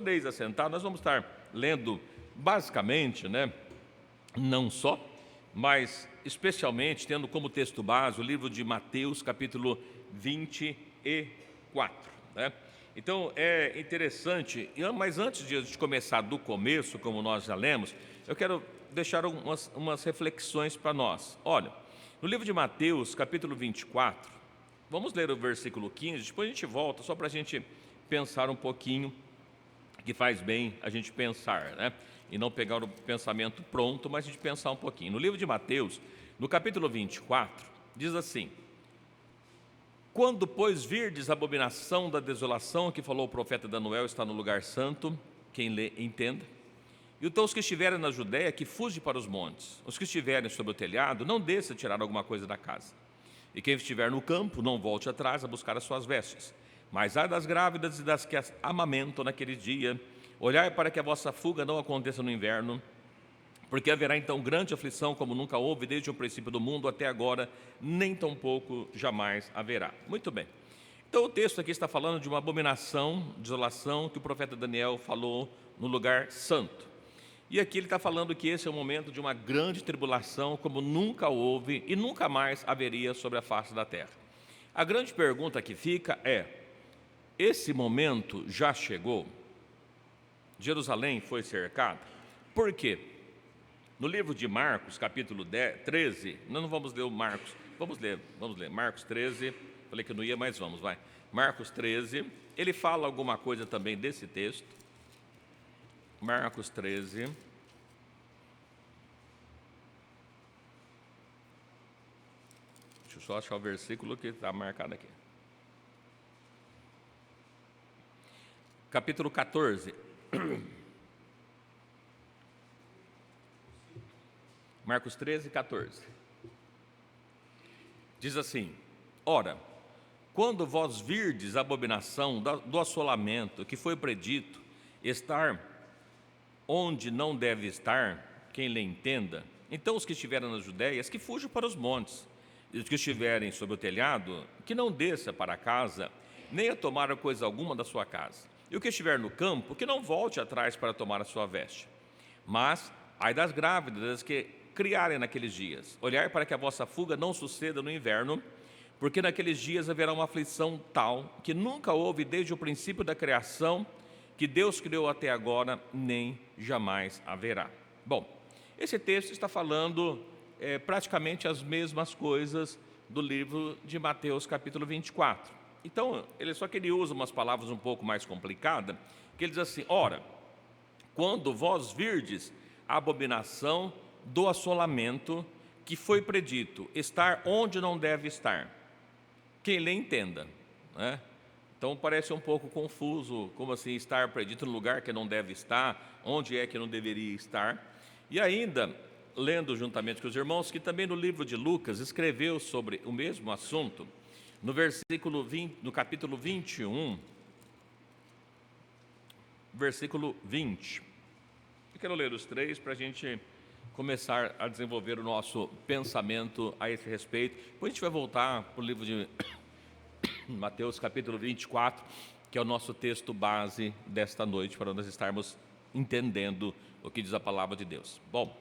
Podeis assentar, nós vamos estar lendo basicamente, não só, mas especialmente tendo como texto base o livro de Mateus, capítulo 24, né? Então é interessante, mas antes de começar do começo, como nós já lemos, eu quero deixar umas reflexões para nós. Olha, no livro de Mateus, capítulo 24, vamos ler o versículo 15, depois a gente volta, só para a gente pensar um pouquinho, que faz bem a gente pensar, né? E não pegar o pensamento pronto, mas a gente pensar um pouquinho. No livro de Mateus, no capítulo 24, diz assim: quando, pois, virdes a abominação da desolação que falou o profeta Daniel, está no lugar santo, quem lê, entenda. E então os que estiverem na Judéia, que fuge para os montes. Os que estiverem sobre o telhado, não desça tirar alguma coisa da casa. E quem estiver no campo, não volte atrás a buscar as suas vestes. Mas ai das grávidas e das que as amamentam naquele dia, olhai para que a vossa fuga não aconteça no inverno, porque haverá então grande aflição, como nunca houve desde o princípio do mundo até agora, nem tampouco jamais haverá. Muito bem. Então o texto aqui está falando de uma abominação, desolação, que o profeta Daniel falou no lugar santo. E aqui ele está falando que esse é o momento de uma grande tribulação, como nunca houve e nunca mais haveria sobre a face da terra. A grande pergunta que fica é: esse momento já chegou? Jerusalém foi cercada? Por quê? No livro de Marcos, capítulo 13, nós não vamos ler o Marcos, vamos ler Marcos 13, falei que não ia, mas vamos, vai. Marcos 13, ele fala alguma coisa também desse texto. Marcos 13. Deixa eu só achar o versículo que está marcado aqui. Capítulo 14. Marcos 13, 14. Diz assim: ora, quando vós virdes a abominação do assolamento que foi predito, estar onde não deve estar, quem lhe entenda, então os que estiverem nas Judéias, que fujam para os montes, e os que estiverem sobre o telhado, que não desça para a casa, nem a tomar coisa alguma da sua casa. E o que estiver no campo, que não volte atrás para tomar a sua veste. Mas, ai das grávidas, das que criarem naqueles dias, olhai para que a vossa fuga não suceda no inverno, porque naqueles dias haverá uma aflição tal, que nunca houve desde o princípio da criação, que Deus criou até agora, nem jamais haverá. Bom, esse texto está falando praticamente as mesmas coisas do livro de Mateus, capítulo 24. Então, só que ele usa umas palavras um pouco mais complicadas, que ele diz assim: ora, quando vós virdes a abominação do assolamento que foi predito, estar onde não deve estar, quem lhe entenda, né? Então parece um pouco confuso, como assim estar predito no lugar que não deve estar, onde é que não deveria estar. E ainda, lendo juntamente com os irmãos, que também no livro de Lucas escreveu sobre o mesmo assunto, no versículo 20, no capítulo 21, versículo 20. Eu quero ler os três para a gente começar a desenvolver o nosso pensamento a esse respeito. Depois a gente vai voltar para o livro de Mateus, capítulo 24, que é o nosso texto base desta noite, para nós estarmos entendendo o que diz a palavra de Deus. Bom,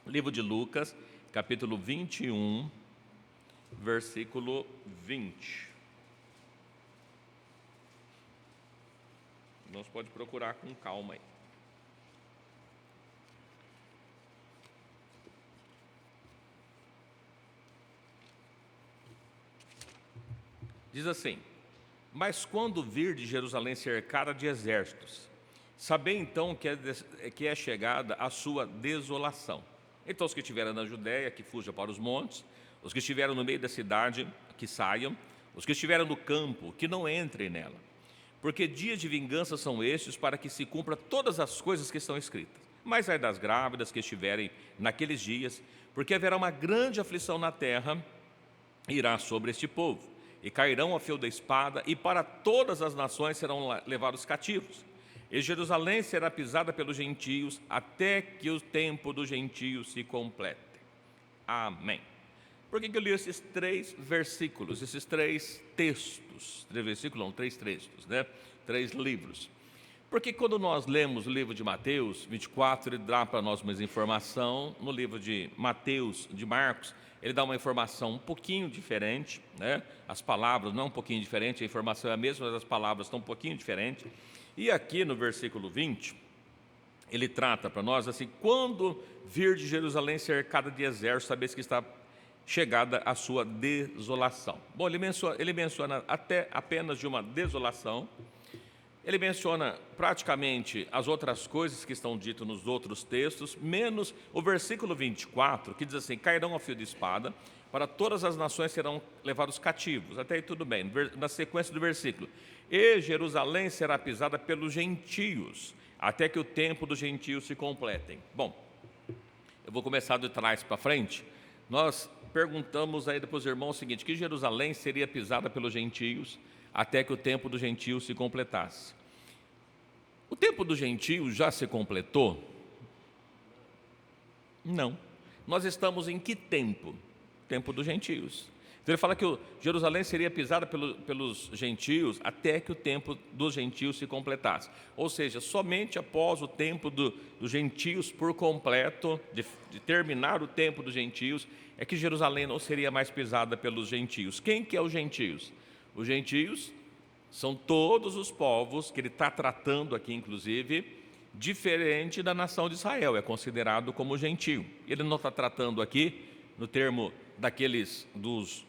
livro de Lucas, capítulo 21, versículo 20. Nós pode procurar com calma aí. Diz assim: mas quando vir de Jerusalém cercada de exércitos, sabei então que é chegada a sua desolação. Então os que estiverem na Judéia, que fujam para os montes, os que estiverem no meio da cidade, que saiam, os que estiverem no campo, que não entrem nela. Porque dias de vingança são estes, para que se cumpra todas as coisas que estão escritas. Mas ai das grávidas que estiverem naqueles dias, porque haverá uma grande aflição na terra, irá sobre este povo, e cairão a fio da espada, e para todas as nações serão levados cativos. E Jerusalém será pisada pelos gentios, até que o tempo dos gentios se complete. Amém. Por que eu li esses três versículos, esses três textos? Três versículos, não, três textos, né? Três livros. Porque quando nós lemos o livro de Mateus 24, ele dá para nós mais informação. No livro de Mateus, de Marcos, ele dá uma informação um pouquinho diferente, né? As palavras não um pouquinho diferente, a informação é a mesma, mas as palavras estão um pouquinho diferentes. E aqui no versículo 20, ele trata para nós assim: quando vir de Jerusalém cercada de exército, sabeis que está chegada a sua desolação. Bom, ele menciona até apenas de uma desolação. Ele menciona praticamente as outras coisas que estão ditas nos outros textos, menos o versículo 24, que diz assim: cairão a fio de espada, para todas as nações serão levados cativos. Até aí tudo bem. Na sequência do versículo: e Jerusalém será pisada pelos gentios, até que o tempo dos gentios se completem. Bom, eu vou começar de trás para frente. Nós perguntamos aí para os irmãos o seguinte: que Jerusalém seria pisada pelos gentios até que o tempo dos gentios se completasse. O tempo dos gentios já se completou? Não. Nós estamos em que tempo? Tempo dos gentios. Então ele fala que Jerusalém seria pisada pelos gentios até que o tempo dos gentios se completasse. Ou seja, somente após o tempo dos gentios por completo, de terminar o tempo dos gentios, é que Jerusalém não seria mais pisada pelos gentios. Quem que é os gentios? Os gentios são todos os povos que ele está tratando aqui, inclusive, diferente da nação de Israel, é considerado como gentio. Ele não está tratando aqui no termo daqueles dos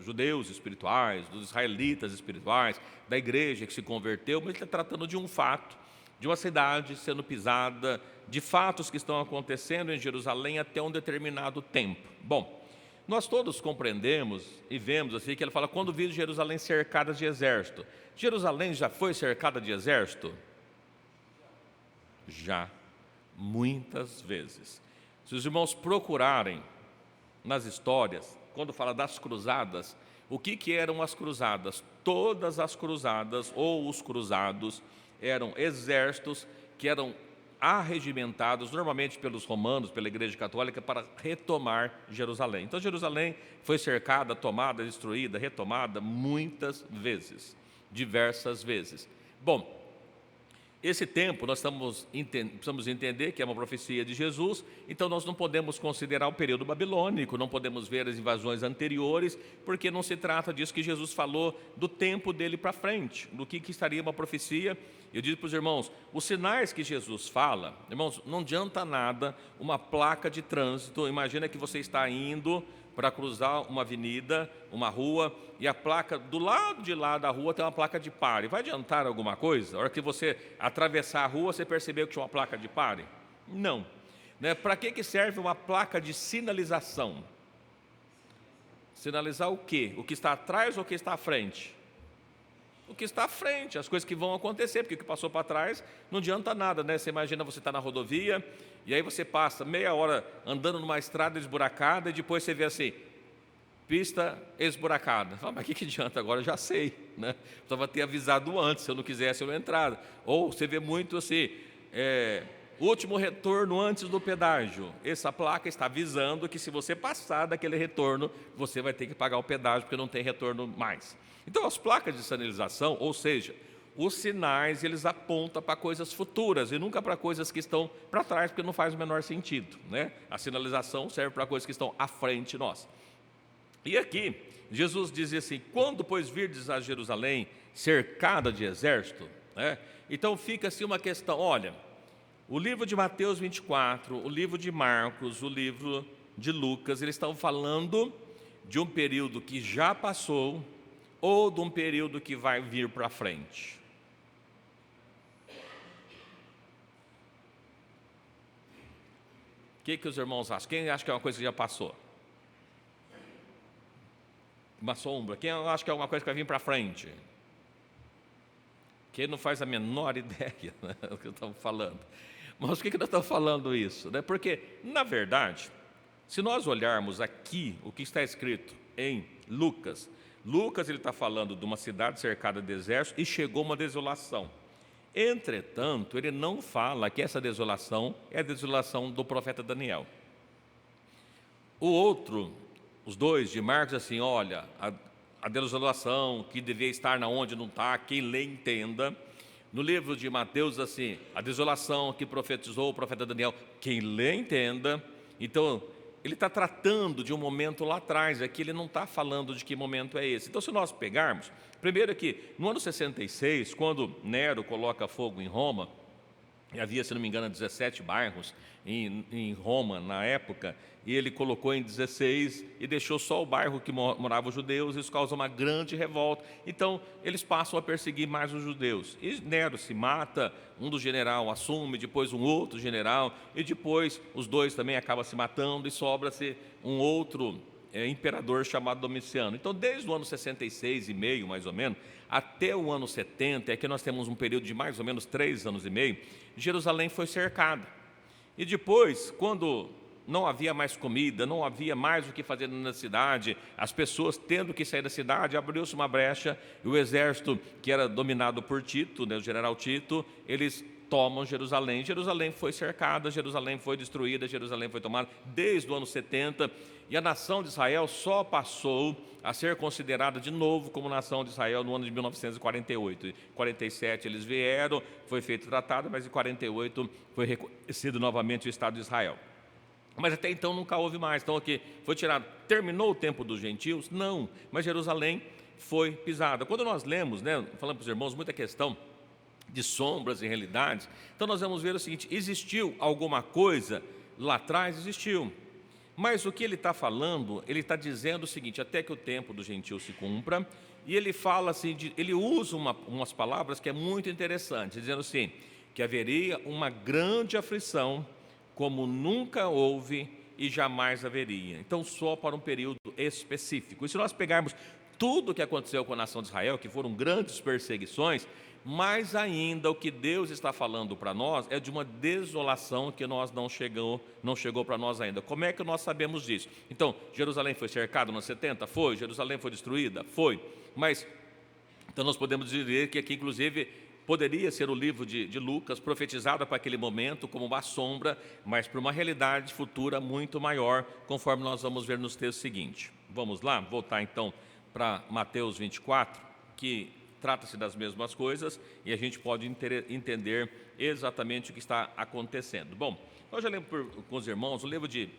judeus espirituais, dos israelitas espirituais, da igreja que se converteu, mas ele está tratando de um fato, de uma cidade sendo pisada, de fatos que estão acontecendo em Jerusalém até um determinado tempo. Bom, nós todos compreendemos e vemos assim que ele fala: quando vi Jerusalém cercada de exército. Jerusalém já foi cercada de exército? Já, muitas vezes. Se os irmãos procurarem nas histórias, quando fala das cruzadas, o que eram as cruzadas? Todas as cruzadas ou os cruzados eram exércitos que eram arregimentados normalmente pelos romanos, pela Igreja Católica, para retomar Jerusalém. Então Jerusalém foi cercada, tomada, destruída, retomada muitas vezes, diversas vezes. Bom, esse tempo nós precisamos entender que é uma profecia de Jesus, então nós não podemos considerar o período babilônico, não podemos ver as invasões anteriores, porque não se trata disso que Jesus falou do tempo dele para frente, do que estaria uma profecia. Eu digo para os irmãos, os sinais que Jesus fala, irmãos, não adianta nada uma placa de trânsito. Imagina que você está indo para cruzar uma avenida, uma rua, e a placa, do lado de lá da rua tem uma placa de pare. Vai adiantar alguma coisa? A hora que você atravessar a rua, você percebeu que tinha uma placa de pare? Não. Né? Para que serve uma placa de sinalização? Sinalizar o quê? O que está atrás ou o que está à frente? O que está à frente, as coisas que vão acontecer, porque o que passou para trás não adianta nada, né? Você imagina, você está na rodovia, e aí você passa meia hora andando numa estrada esburacada, e depois você vê assim, pista esburacada. Fala, mas o que adianta agora? Eu já sei, né? Precisava ter avisado antes, se eu não quisesse eu não entrar. Ou você vê muito assim, último retorno antes do pedágio. Essa placa está avisando que se você passar daquele retorno, você vai ter que pagar o pedágio, porque não tem retorno mais. Então, as placas de sinalização, ou seja, os sinais, eles apontam para coisas futuras e nunca para coisas que estão para trás, porque não faz o menor sentido, né? A sinalização serve para coisas que estão à frente de nós. E aqui, Jesus dizia assim: quando, pois, virdes a Jerusalém cercada de exército, né? Então fica assim uma questão, olha, o livro de Mateus 24, o livro de Marcos, o livro de Lucas, eles estão falando de um período que já passou ou de um período que vai vir para frente. O que os irmãos acham? Quem acha que é uma coisa que já passou? Uma sombra. Quem acha que é alguma coisa que vai vir para frente? Quem não faz a menor ideia, né, do que eu estava falando. Mas por que nós estamos falando isso? Né? Porque, na verdade, se nós olharmos aqui o que está escrito em Lucas, ele está falando de uma cidade cercada de exército e chegou uma desolação. Entretanto, ele não fala que essa desolação é a desolação do profeta Daniel. O outro, os dois de Marcos, assim, olha, a desolação que devia estar na onde não está, quem lê entenda. no livro de Mateus, assim, a desolação que profetizou o profeta Daniel, quem lê entenda. Então, ele está tratando de um momento lá atrás, aqui ele não está falando de que momento é esse. Então, se nós pegarmos, primeiro que no ano 66, quando Nero coloca fogo em Roma, e havia, se não me engano, 17 bairros em Roma na época, e ele colocou em 16 e deixou só o bairro que moravam os judeus. Isso causa uma grande revolta. Então, eles passam a perseguir mais os judeus. E Nero se mata, um do general assume, depois um outro general, e depois os dois também acabam se matando, e sobra-se um outro imperador chamado Domiciano. Então, desde o ano 66 e meio, mais ou menos, até o ano 70, aqui nós temos um período de mais ou menos 3 anos e meio, Jerusalém foi cercada. E depois, quando não havia mais comida, não havia mais o que fazer na cidade, as pessoas tendo que sair da cidade, abriu-se uma brecha, e o exército, que era dominado por Tito, né, o general Tito, eles tomam Jerusalém. Jerusalém foi cercada, Jerusalém foi destruída, Jerusalém foi tomada desde o ano 70, e a nação de Israel só passou a ser considerada de novo como nação de Israel no ano de 1948. Em 47 eles vieram, foi feito o tratado, mas em 48 foi reconhecido novamente o Estado de Israel. Mas até então nunca houve mais. Então aqui foi tirado. Terminou o tempo dos gentios? Não, mas Jerusalém foi pisada. Quando nós lemos, né, falando para os irmãos, muita questão de sombras e realidades, então nós vamos ver o seguinte: existiu alguma coisa lá atrás? Existiu. Mas o que ele está falando, ele está dizendo o seguinte: até que o tempo do gentio se cumpra, e ele fala assim, ele usa umas palavras que é muito interessante, dizendo assim, que haveria uma grande aflição, como nunca houve e jamais haveria. Então, só para um período específico. E se nós pegarmos tudo o que aconteceu com a nação de Israel, que foram grandes perseguições, mais ainda o que Deus está falando para nós é de uma desolação que não chegou para nós ainda. Como é que nós sabemos disso? Então, Jerusalém foi cercada nos 70? Foi. Jerusalém foi destruída? Foi. Mas, então nós podemos dizer que aqui, inclusive, poderia ser o livro de Lucas, profetizado para aquele momento como uma sombra, mas para uma realidade futura muito maior, conforme nós vamos ver nos textos seguintes. Vamos lá, voltar então para Mateus 24, que trata-se das mesmas coisas, e a gente pode entender exatamente o que está acontecendo. Bom, nós já lemos com os irmãos o livro de...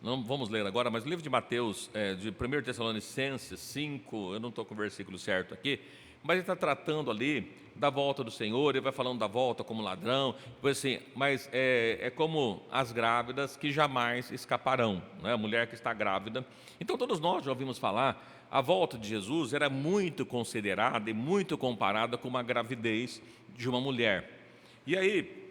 Não vamos ler agora, mas o livro de Mateus, de 1 Tessalonicenses 5, eu não estou com o versículo certo aqui, mas ele está tratando ali da volta do Senhor, ele vai falando da volta como ladrão, depois assim, mas é como as grávidas que jamais escaparão, né? A mulher que está grávida. Então todos nós já ouvimos falar, a volta de Jesus era muito considerada e muito comparada com uma gravidez de uma mulher. E aí,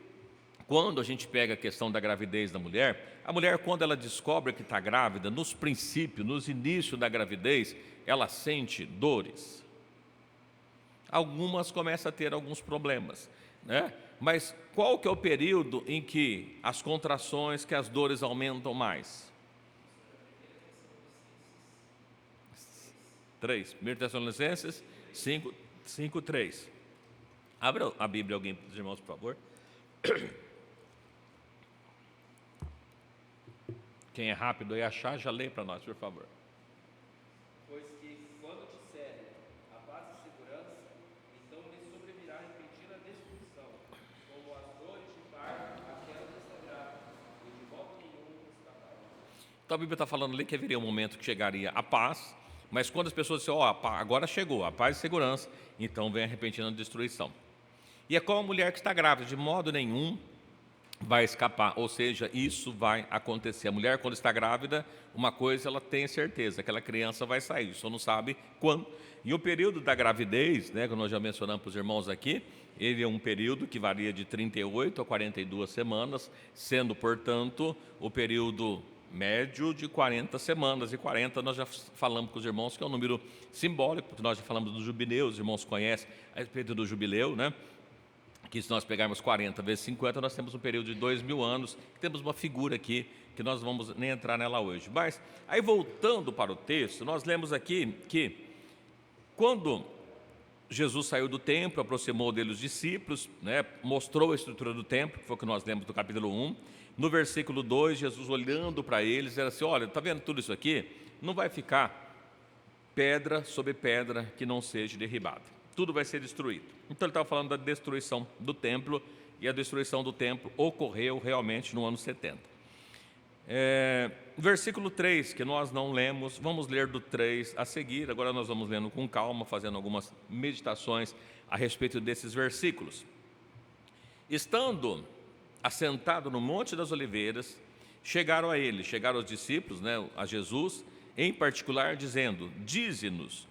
quando a gente pega a questão da gravidez da mulher, a mulher, quando ela descobre que está grávida, nos princípios, nos inícios da gravidez, ela sente dores. Algumas começam a ter alguns problemas, né? Mas qual que é o período em que as contrações, que as dores aumentam mais? 3. 1 Tessalonicenses 5, 3. Abra a Bíblia, alguém dos irmãos, por favor. Quem é rápido aí achar, já lê para nós, por favor. Pois que, quando disserem a paz e segurança, então lhes sobrevirá repentina destruição, como as dores de parto àquela que está grávida, e de modo nenhum escapará. Então a Bíblia está falando ali que haveria um momento que chegaria a paz, mas quando as pessoas dizem, agora chegou a paz e segurança, então vem a repentina destruição. E é como a mulher que está grávida, de modo nenhum vai escapar, ou seja, isso vai acontecer. A mulher, quando está grávida, uma coisa ela tem certeza, aquela criança vai sair, só não sabe quando. E o período da gravidez, né, que nós já mencionamos para os irmãos aqui, ele é um período que varia de 38 a 42 semanas, sendo, portanto, o período médio de 40 semanas, e 40 nós já falamos com os irmãos que é um número simbólico, porque nós já falamos do jubileu, os irmãos conhecem a respeito do jubileu, né? Que se nós pegarmos 40 vezes 50, nós temos um período de 2.000 anos, temos uma figura aqui, que nós não vamos nem entrar nela hoje. Mas, aí voltando para o texto, nós lemos aqui que, quando Jesus saiu do templo, aproximou dele os discípulos, né, mostrou a estrutura do templo, que foi o que nós lemos do capítulo 1, no versículo 2, Jesus olhando para eles, era assim, olha, está vendo tudo isso aqui? Não vai ficar pedra sobre pedra que não seja derribada. tudo vai ser destruído. Então ele estava falando da destruição do templo, e a destruição do templo ocorreu realmente no ano 70. Versículo 3, que nós não lemos, vamos ler do 3 a seguir. Agora nós vamos lendo com calma, fazendo algumas meditações a respeito desses versículos. Estando assentado no Monte das Oliveiras, chegaram os discípulos, a Jesus, em particular, dizendo: dize-nos,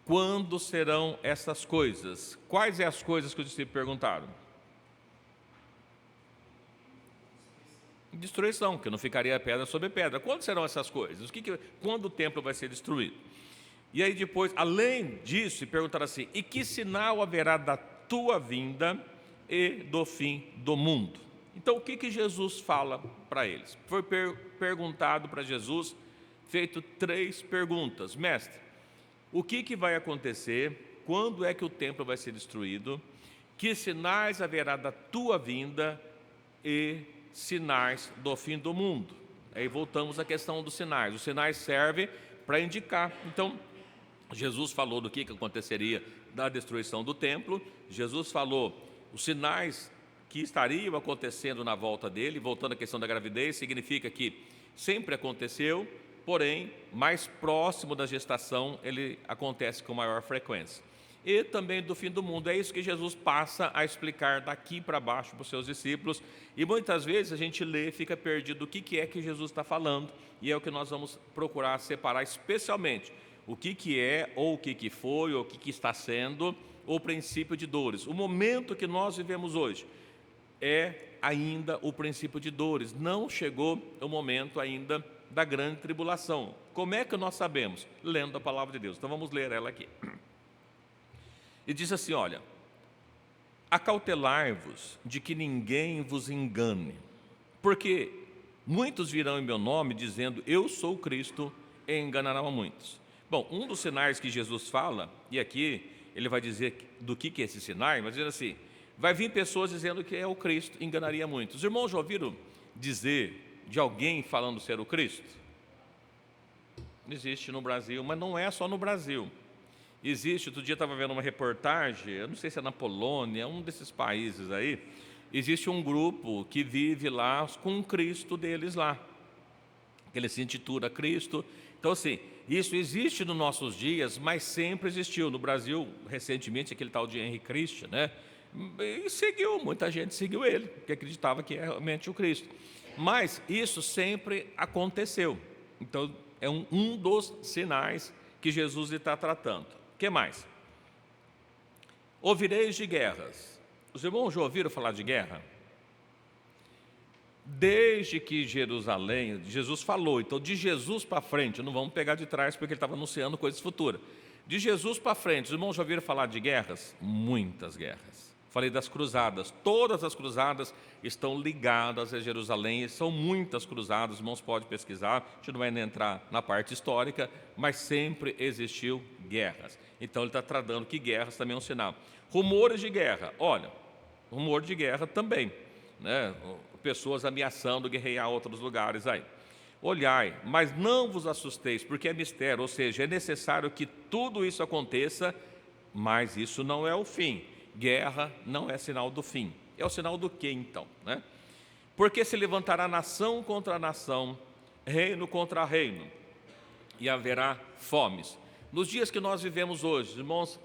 quando serão essas coisas? Quais são as coisas que os discípulos perguntaram? Destruição, que não ficaria pedra sobre pedra. Quando serão essas coisas? Quando o templo vai ser destruído? E aí depois, além disso, perguntaram assim: e que sinal haverá da tua vinda e do fim do mundo? Então, o que Jesus fala para eles? Foi perguntado para Jesus, feito 3 perguntas. Mestre, o que vai acontecer? Quando é que o templo vai ser destruído? Que sinais haverá da tua vinda e sinais do fim do mundo? Aí voltamos à questão dos sinais. Os sinais servem para indicar. Então, Jesus falou do que aconteceria da destruição do templo. Jesus falou os sinais que estariam acontecendo na volta dele. Voltando à questão da gravidez, significa que sempre aconteceu, porém, mais próximo da gestação, ele acontece com maior frequência. E também do fim do mundo. É isso que Jesus passa a explicar daqui para baixo para os seus discípulos. E muitas vezes a gente lê e fica perdido o que é que Jesus está falando. E é o que nós vamos procurar separar especialmente. O que é, ou o que foi, ou o que está sendo o princípio de dores. O momento que nós vivemos hoje é ainda o princípio de dores. Não chegou o momento ainda da grande tribulação. Como é que nós sabemos? Lendo a palavra de Deus. Então vamos ler ela aqui. E diz assim, olha: acautelai-vos de que ninguém vos engane, porque muitos virão em meu nome dizendo, eu sou Cristo, e enganarão a muitos. Bom, um dos sinais que Jesus fala, e aqui ele vai dizer do que é esse sinal, mas diz assim, vai vir pessoas dizendo que é o Cristo, enganaria muitos. Os irmãos já ouviram dizer de alguém falando ser o Cristo? Existe no Brasil, mas não é só no Brasil. Existe, outro dia eu estava vendo uma reportagem, eu não sei se é na Polônia, um desses países aí, existe um grupo que vive lá com o Cristo deles lá, que ele se intitula Cristo. Então assim, isso existe nos nossos dias, mas sempre existiu. No Brasil, recentemente, aquele tal de Henry Christian, e seguiu, muita gente seguiu ele, porque acreditava que é realmente o Cristo. Mas isso sempre aconteceu. Então, é um dos sinais que Jesus está tratando. O que mais? Ouvireis de guerras. Os irmãos já ouviram falar de guerra? Desde que Jerusalém, Jesus falou, então de Jesus para frente, não vamos pegar de trás porque ele estava anunciando coisas futuras. De Jesus para frente, os irmãos já ouviram falar de guerras? Muitas guerras. Falei das cruzadas, todas as cruzadas estão ligadas a Jerusalém, são muitas cruzadas, os irmãos podem pesquisar, a gente não vai nem entrar na parte histórica, mas sempre existiu guerras. Então ele está tratando que guerras também é um sinal. Rumores de guerra, olha, rumor de guerra também, pessoas ameaçando guerrear outros lugares aí. Olhai, mas não vos assusteis, porque é mistério, ou seja, é necessário que tudo isso aconteça, mas isso não é o fim. Guerra não é sinal do fim. É o sinal do quê, então? Porque se levantará nação contra nação, reino contra reino, e haverá fomes. Nos dias que nós vivemos hoje, irmãos,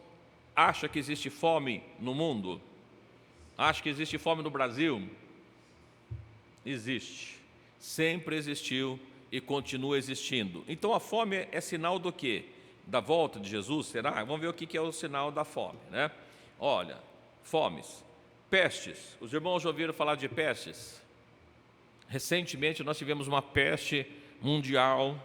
acha que existe fome no mundo? Acha que existe fome no Brasil? Existe. Sempre existiu e continua existindo. Então a fome é sinal do quê? Da volta de Jesus, será? Vamos ver o que é o sinal da fome, Olha, fomes, pestes. Os irmãos já ouviram falar de pestes? Recentemente nós tivemos uma peste mundial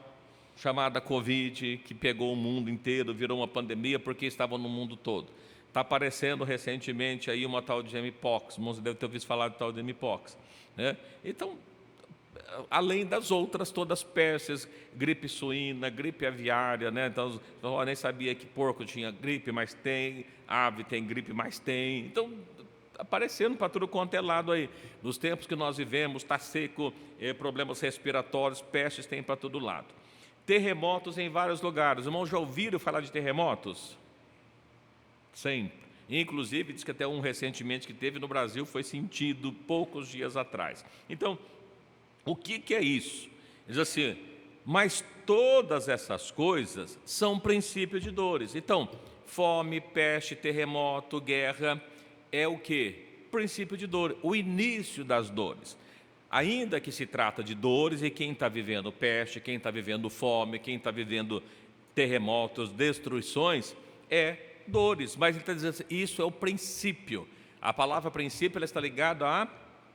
chamada Covid, que pegou o mundo inteiro, virou uma pandemia porque estava no mundo todo. Está aparecendo recentemente aí uma tal de mpox, os irmãos devem ter ouvido falar de tal de mpox. Então, além das outras todas pestes, gripe suína, gripe aviária, então eu nem sabia que porco tinha gripe, mas tem, ave tem gripe, mas tem. Então, aparecendo para tudo quanto é lado aí. Nos tempos que nós vivemos, está seco, problemas respiratórios, pestes tem para todo lado. Terremotos em vários lugares. Os irmãos já ouviram falar de terremotos? Sempre. Inclusive, diz que até um recentemente que teve no Brasil foi sentido poucos dias atrás. Então, o que é isso? Diz assim, mas todas essas coisas são princípios de dores. Então, fome, peste, terremoto, guerra, é o quê? Princípio de dor, o início das dores. Ainda que se trata de dores, e quem está vivendo peste, quem está vivendo fome, quem está vivendo terremotos, destruições, é dores. Mas ele está dizendo assim, isso é o princípio. A palavra princípio ela está ligada a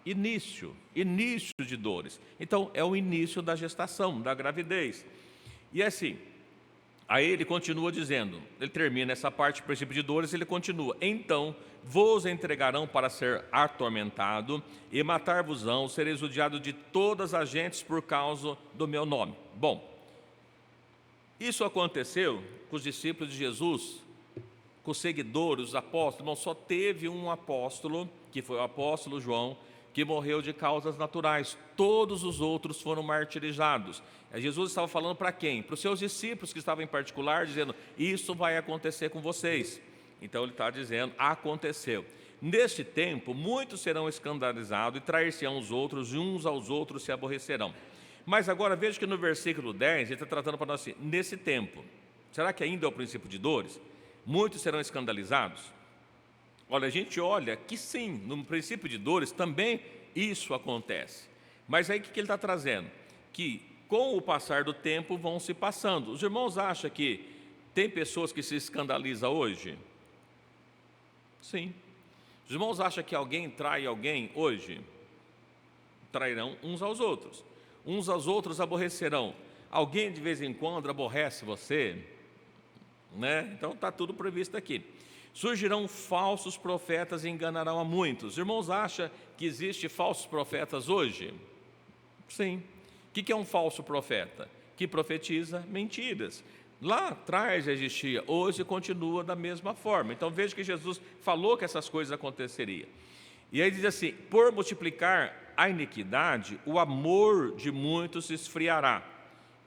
início de dores. Então, é o início da gestação, da gravidez. E assim, aí ele continua dizendo, ele termina essa parte do princípio de dores, ele continua, então vos entregarão para ser atormentado e matar-vos-ão, sereis odiados de todas as gentes por causa do meu nome. Bom, isso aconteceu com os discípulos de Jesus, com os seguidores, os apóstolos. Não, só teve um apóstolo, que foi o apóstolo João, que morreu de causas naturais. Todos os outros foram martirizados. Jesus estava falando para quem? Para os seus discípulos que estavam em particular, dizendo, isso vai acontecer com vocês. Então ele está dizendo, aconteceu. Neste tempo, muitos serão escandalizados e trair-se-ão os outros, e uns aos outros se aborrecerão. Mas agora veja que no versículo 10, ele está tratando para nós assim, nesse tempo, será que ainda é o princípio de dores? Muitos serão escandalizados? Olha, a gente olha que sim, no princípio de dores também isso acontece. Mas aí o que ele está trazendo? Que com o passar do tempo vão se passando. Os irmãos acham que tem pessoas que se escandalizam hoje? Sim. Os irmãos acham que alguém trai alguém hoje? Trairão uns aos outros. Uns aos outros aborrecerão. Alguém de vez em quando aborrece você? Né? Então está tudo previsto aqui. Surgirão falsos profetas e enganarão a muitos. Os irmãos acham que existe falsos profetas hoje? Sim. O que é um falso profeta? Que profetiza mentiras. Lá atrás já existia, hoje continua da mesma forma. Então veja que Jesus falou que essas coisas aconteceriam. E aí diz assim, por multiplicar a iniquidade, o amor de muitos se esfriará.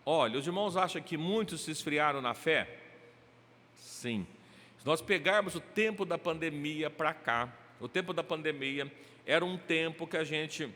Olha, os irmãos acham que muitos se esfriaram na fé? Sim. Se nós pegarmos o tempo da pandemia para cá, o tempo da pandemia era um tempo que a gente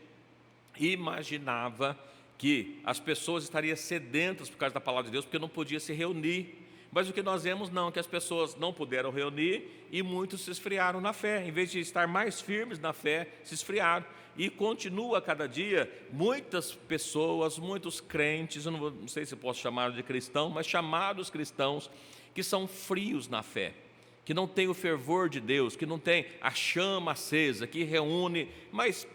imaginava que as pessoas estariam sedentas por causa da palavra de Deus, porque não podia se reunir. Mas o que nós vemos não, que as pessoas não puderam reunir e muitos se esfriaram na fé. Em vez de estar mais firmes na fé, se esfriaram. E continua cada dia, muitas pessoas, muitos crentes, eu não sei se posso chamar de cristão, mas chamados cristãos, que são frios na fé, que não tem o fervor de Deus, que não tem a chama acesa, que reúne, mas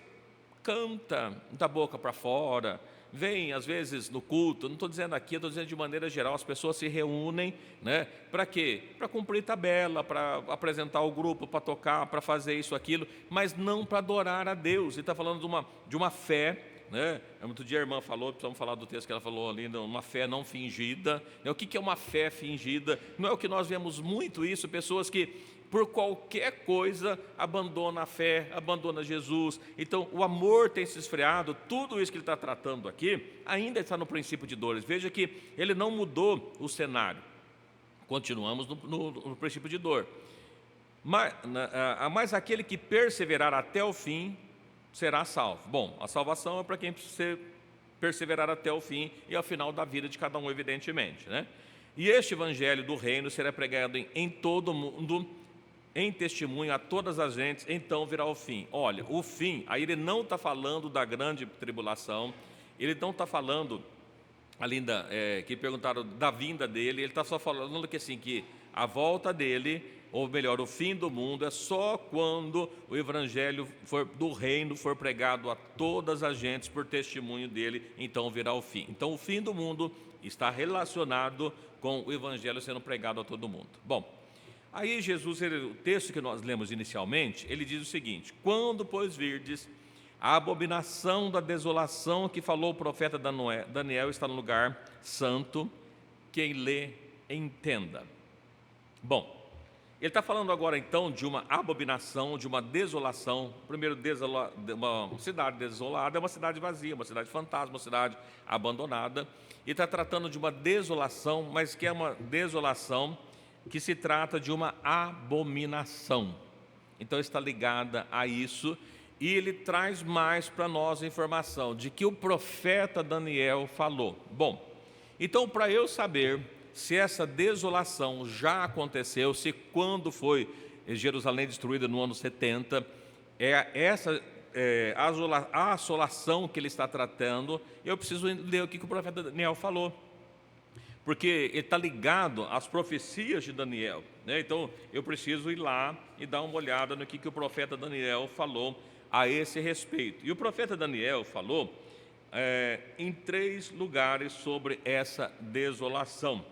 canta da boca para fora, vem às vezes no culto, não estou dizendo aqui, estou dizendo de maneira geral, as pessoas se reúnem, né? Para quê? Para cumprir tabela, para apresentar o grupo, para tocar, para fazer isso, aquilo, mas não para adorar a Deus. Ele está falando de uma fé, né? Outro dia a irmã falou, precisamos falar do texto que ela falou ali, uma fé não fingida. O que é uma fé fingida? Não é o que nós vemos muito isso, pessoas que por qualquer coisa abandona a fé, abandona Jesus. Então o amor tem se esfriado. Tudo isso que ele está tratando aqui ainda está no princípio de dores. Veja que ele não mudou o cenário, continuamos no princípio de dor. Mas aquele que perseverar até o fim será salvo. Bom, a salvação é para quem perseverar até o fim e ao final da vida de cada um, evidentemente, né? E este evangelho do reino será pregado em todo o mundo, em testemunho a todas as gentes, então virá o fim. Olha, o fim, aí ele não está falando da grande tribulação, ele não está falando, ali que perguntaram da vinda dele, ele está só falando que assim, que a volta dele, ou melhor, o fim do mundo, é só quando o evangelho do reino for pregado a todas as gentes por testemunho dele, então virá o fim. Então o fim do mundo está relacionado com o evangelho sendo pregado a todo mundo. Bom, aí Jesus, o texto que nós lemos inicialmente, ele diz o seguinte: quando, pois, virdes a abominação da desolação que falou o profeta Daniel, está no lugar santo, quem lê, entenda. Bom, ele está falando agora então de uma abominação, de uma desolação. Primeiro, uma cidade desolada é uma cidade vazia, uma cidade fantasma, uma cidade abandonada. E está tratando de uma desolação, mas que é uma desolação que se trata de uma abominação. Então está ligada a isso, e ele traz mais para nós a informação de que o profeta Daniel falou. Bom, então para eu saber se essa desolação já aconteceu, se quando foi Jerusalém destruída no ano 70, a assolação que ele está tratando, eu preciso ler o que o profeta Daniel falou, porque ele está ligado às profecias de Daniel, né? Então eu preciso ir lá e dar uma olhada no que o profeta Daniel falou a esse respeito. E o profeta Daniel falou em 3 lugares sobre essa desolação.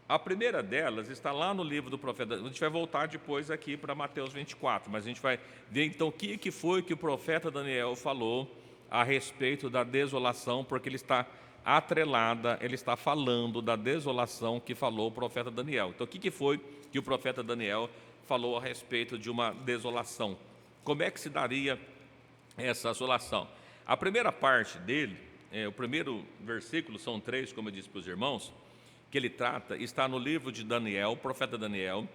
A primeira delas está lá no livro do profeta. A gente vai voltar depois aqui para Mateus 24, mas a gente vai ver então o que foi que o profeta Daniel falou a respeito da desolação, porque ele está atrelada, ele está falando da desolação que falou o profeta Daniel. Então o que foi que o profeta Daniel falou a respeito de uma desolação? Como é que se daria essa assolação? A primeira parte dele, o primeiro versículo, são 3, como eu disse para os irmãos, que ele trata, está no livro de Daniel, profeta Daniel,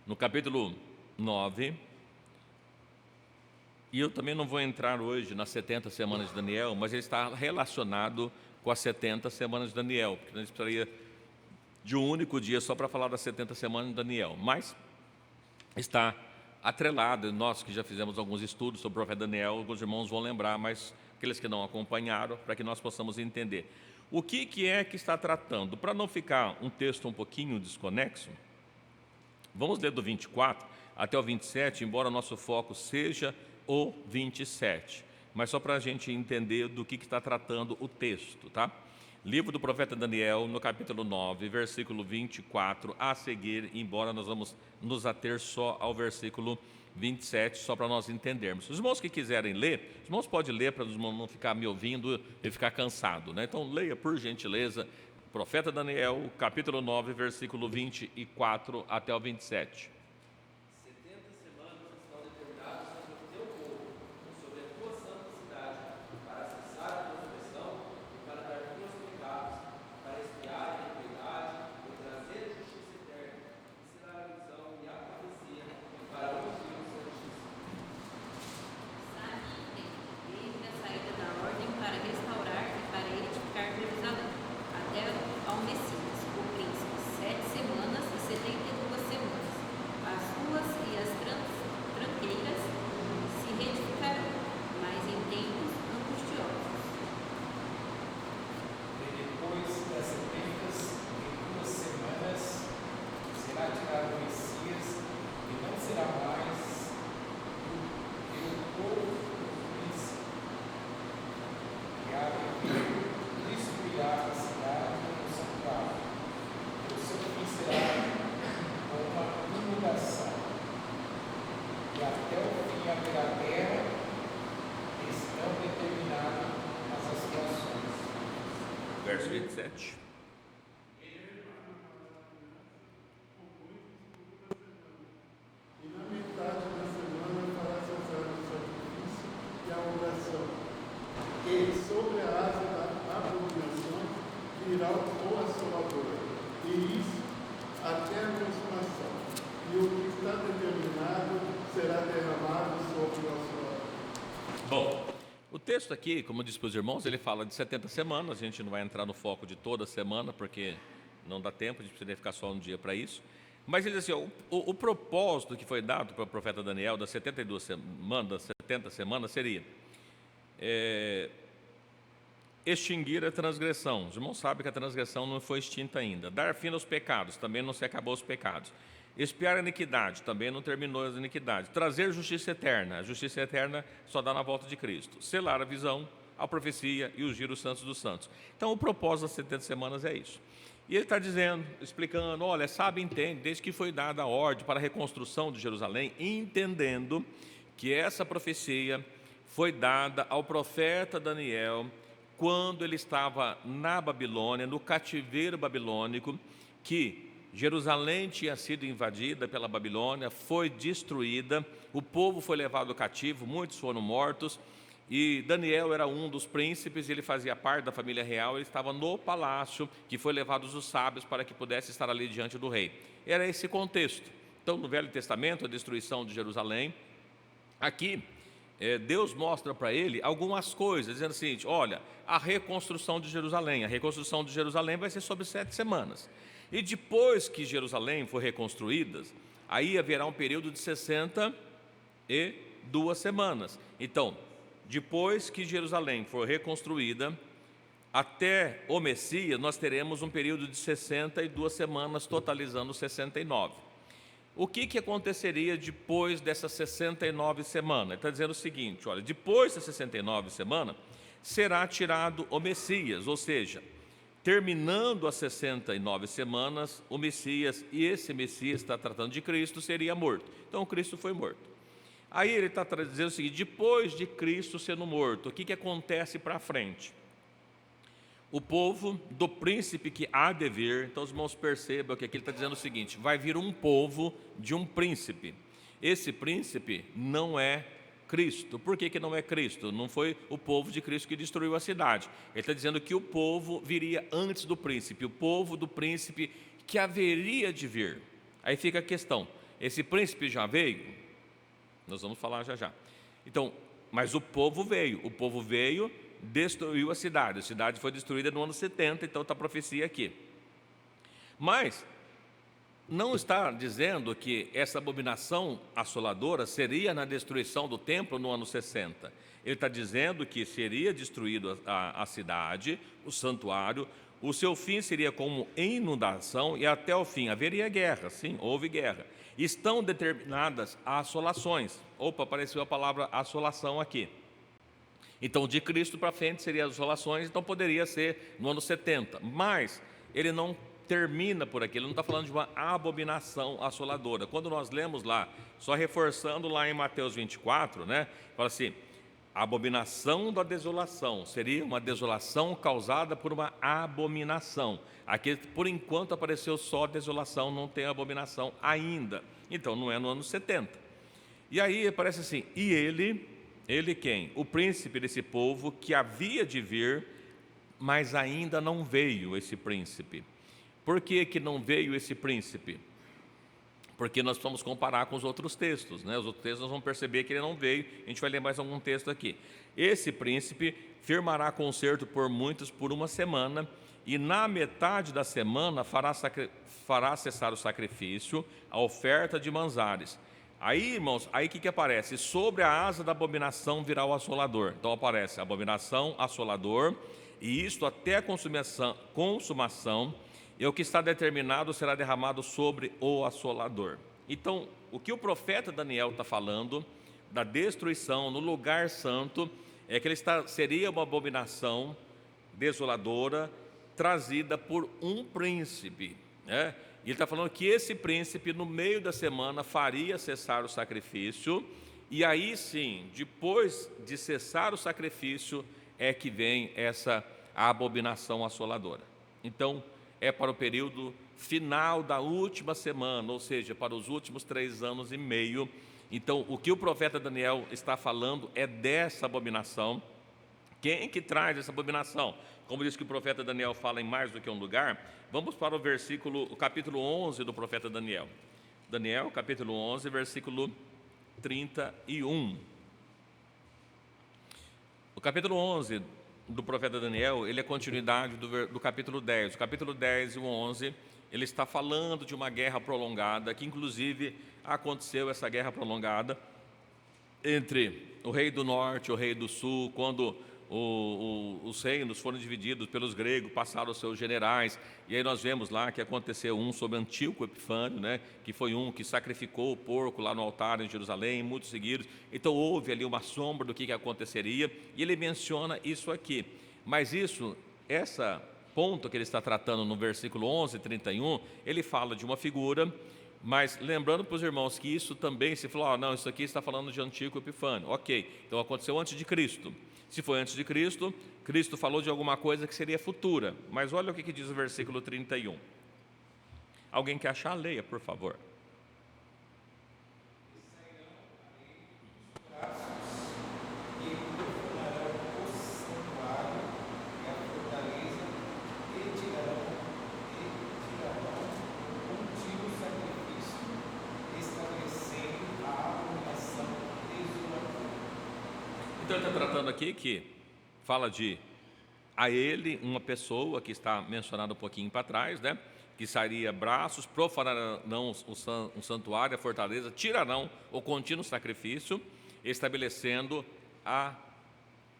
no capítulo 9, e eu também não vou entrar hoje nas 70 semanas de Daniel, mas ele está relacionado com as 70 semanas de Daniel, porque nós precisaria de um único dia só para falar das 70 semanas de Daniel, mas está atrelado, nós que já fizemos alguns estudos sobre o profeta Daniel, alguns irmãos vão lembrar, mas aqueles que não acompanharam, para que nós possamos entender. O que é que está tratando? Para não ficar um texto um pouquinho desconexo, vamos ler do 24 até o 27, embora o nosso foco seja o 27, mas só para a gente entender do que está tratando o texto, tá? Livro do profeta Daniel, no capítulo 9, versículo 24, a seguir, embora nós vamos nos ater só ao versículo 27, só para nós entendermos. Os irmãos que quiserem ler, os irmãos podem ler para os irmãos não ficar me ouvindo e ficar cansado, né? Então leia por gentileza, profeta Daniel, capítulo 9, versículo 24 até o 27. 70 semanas estão determinadas sobre o teu povo, sobre a tua santa cidade, para cessar a transgressão e para dar fim aos pecados, para expiar a iniquidade e trazer a justiça eterna, ensinar a visão e a profecia, e para ouvir o Santíssimo. Desde a saída da ordem para restaurar e para edificar Jerusalém, até ao Messias, o príncipe, 7 semanas e 72 semanas. As ruas e as tranqueiras se reedificarão, mas em tempos angustiosos. E depois das 72 semanas, será tirado o Messias, e não será mais o povo do príncipe, que há de destruirá a cidade e o santuário. O seu fim será uma inundação, e até o fim haverá guerra, estão determinadas as assolações. Verso 27. E na metade da semana fará cessar o sacrifício e a oração. E sobre a asa da abominação virá o assolador, e isso até a consumação. E o que está determinado será derramado sobre o assolador. Bom, o texto aqui, como eu disse para os irmãos, ele fala de 70 semanas, a gente não vai entrar no foco de toda semana, porque não dá tempo, a gente precisaria ficar só um dia para isso. Mas ele diz assim, o propósito que foi dado para o profeta Daniel das 72 semanas, das 70 semanas, seria extinguir a transgressão. Os irmãos sabem que a transgressão não foi extinta ainda. Dar fim aos pecados, também não se acabou os pecados. Expiar a iniquidade, também não terminou as iniquidades. Trazer justiça eterna, a justiça eterna só dá na volta de Cristo. Selar a visão, a profecia e ungir os santos dos santos. Então o propósito das 70 semanas é isso. E ele está dizendo, explicando, olha, sabe, entende, desde que foi dada a ordem para a reconstrução de Jerusalém, entendendo que essa profecia foi dada ao profeta Daniel quando ele estava na Babilônia, no cativeiro babilônico, que Jerusalém tinha sido invadida pela Babilônia, foi destruída, o povo foi levado cativo, muitos foram mortos, E Daniel era um dos príncipes, ele fazia parte da família real, ele estava no palácio, que foi levados os sábios para que pudesse estar ali diante do rei. Era esse contexto. Então, no Velho Testamento, a destruição de Jerusalém. Aqui, Deus mostra para ele algumas coisas, dizendo o seguinte: olha, a reconstrução de Jerusalém. A reconstrução de Jerusalém vai ser sobre 7 semanas. E depois que Jerusalém for reconstruída, aí haverá um período de 62 semanas. Então, depois que Jerusalém for reconstruída, até o Messias, nós teremos um período de 62 semanas, totalizando 69. O que aconteceria depois dessas 69 semanas? Ele está dizendo o seguinte: olha, depois das 69 semanas, será tirado o Messias, ou seja, terminando as 69 semanas, o Messias, e esse Messias está tratando de Cristo, seria morto. Então, Cristo foi morto. Aí ele está dizendo o seguinte: depois de Cristo sendo morto, o que acontece para frente? O povo do príncipe que há de vir. Então os irmãos percebam que aqui ele está dizendo o seguinte: vai vir um povo de um príncipe. Esse príncipe não é Cristo. Por que não é Cristo? Não foi o povo de Cristo que destruiu a cidade. Ele está dizendo que o povo viria antes do príncipe, o povo do príncipe que haveria de vir. Aí fica a questão: esse príncipe já veio? Nós vamos falar já já. Então, mas o povo veio, destruiu a cidade foi destruída no ano 70, então está a profecia aqui. Mas não está dizendo que essa abominação assoladora seria na destruição do templo no ano 60. Ele está dizendo que seria destruído a cidade, o santuário, o seu fim seria como inundação e até o fim haveria guerra. Sim, houve guerra. Estão determinadas assolações. Opa, apareceu a palavra assolação aqui. Então, de Cristo para frente seria as assolações, então poderia ser no ano 70. Mas ele não termina por aqui, ele não está falando de uma abominação assoladora. Quando nós lemos lá, só reforçando lá em Mateus 24, né, fala assim: a abominação da desolação seria uma desolação causada por uma abominação. Aqui, por enquanto, apareceu só desolação, não tem abominação ainda. Então, não é no ano 70. E aí aparece assim: e ele quem? O príncipe desse povo que havia de vir, mas ainda não veio esse príncipe. Por que não veio esse príncipe? Porque nós vamos comparar com os outros textos, né? Os outros textos nós vamos perceber que ele não veio. A gente vai ler mais algum texto aqui. Esse príncipe firmará concerto por muitos por 1 semana, e na metade da semana fará cessar o sacrifício, a oferta de manjares. Aí, irmãos, aí o que aparece? Sobre a asa da abominação virá o assolador. Então aparece abominação, assolador, e isto até a consumação, e o que está determinado será derramado sobre o assolador. Então, o que o profeta Daniel está falando da destruição no lugar santo é que seria uma abominação desoladora trazida por um príncipe, né? E ele está falando que esse príncipe, no meio da semana, faria cessar o sacrifício, e aí sim, depois de cessar o sacrifício, é que vem a abominação assoladora. Então, é para o período final da última semana, ou seja, para os últimos 3 anos e meio. Então, o que o profeta Daniel está falando é dessa abominação. Quem que traz essa abominação? Como diz que o profeta Daniel fala em mais do que um lugar, vamos para o capítulo 11 do profeta Daniel. Daniel, capítulo 11, versículo 31. O capítulo 11 do profeta Daniel, ele é continuidade do capítulo 10. O capítulo 10 e o 11, ele está falando de uma guerra prolongada, que inclusive aconteceu essa guerra prolongada entre o rei do norte e o rei do sul, quando os reinos foram divididos pelos gregos, passaram os seus generais, e aí nós vemos lá que aconteceu um sobre Antíoco Epifânio, né, que foi um que sacrificou o porco lá no altar em Jerusalém, muitos seguidos. Então houve ali uma sombra do que aconteceria, e ele menciona isso aqui. Mas essa ponto que ele está tratando no versículo 11, 31, ele fala de uma figura, mas lembrando para os irmãos que isso também, se falou, não, isso aqui está falando de Antíoco Epifânio. Ok, então aconteceu antes de Cristo. Se foi antes de Cristo, Cristo falou de alguma coisa que seria futura. Mas olha o que diz o versículo 31. Alguém quer achar? Leia, por favor. E Então ele está tratando aqui que fala de a ele, uma pessoa que está mencionada um pouquinho para trás, né? Que sairia braços, profanarão o santuário, a fortaleza, tirarão o contínuo sacrifício, estabelecendo a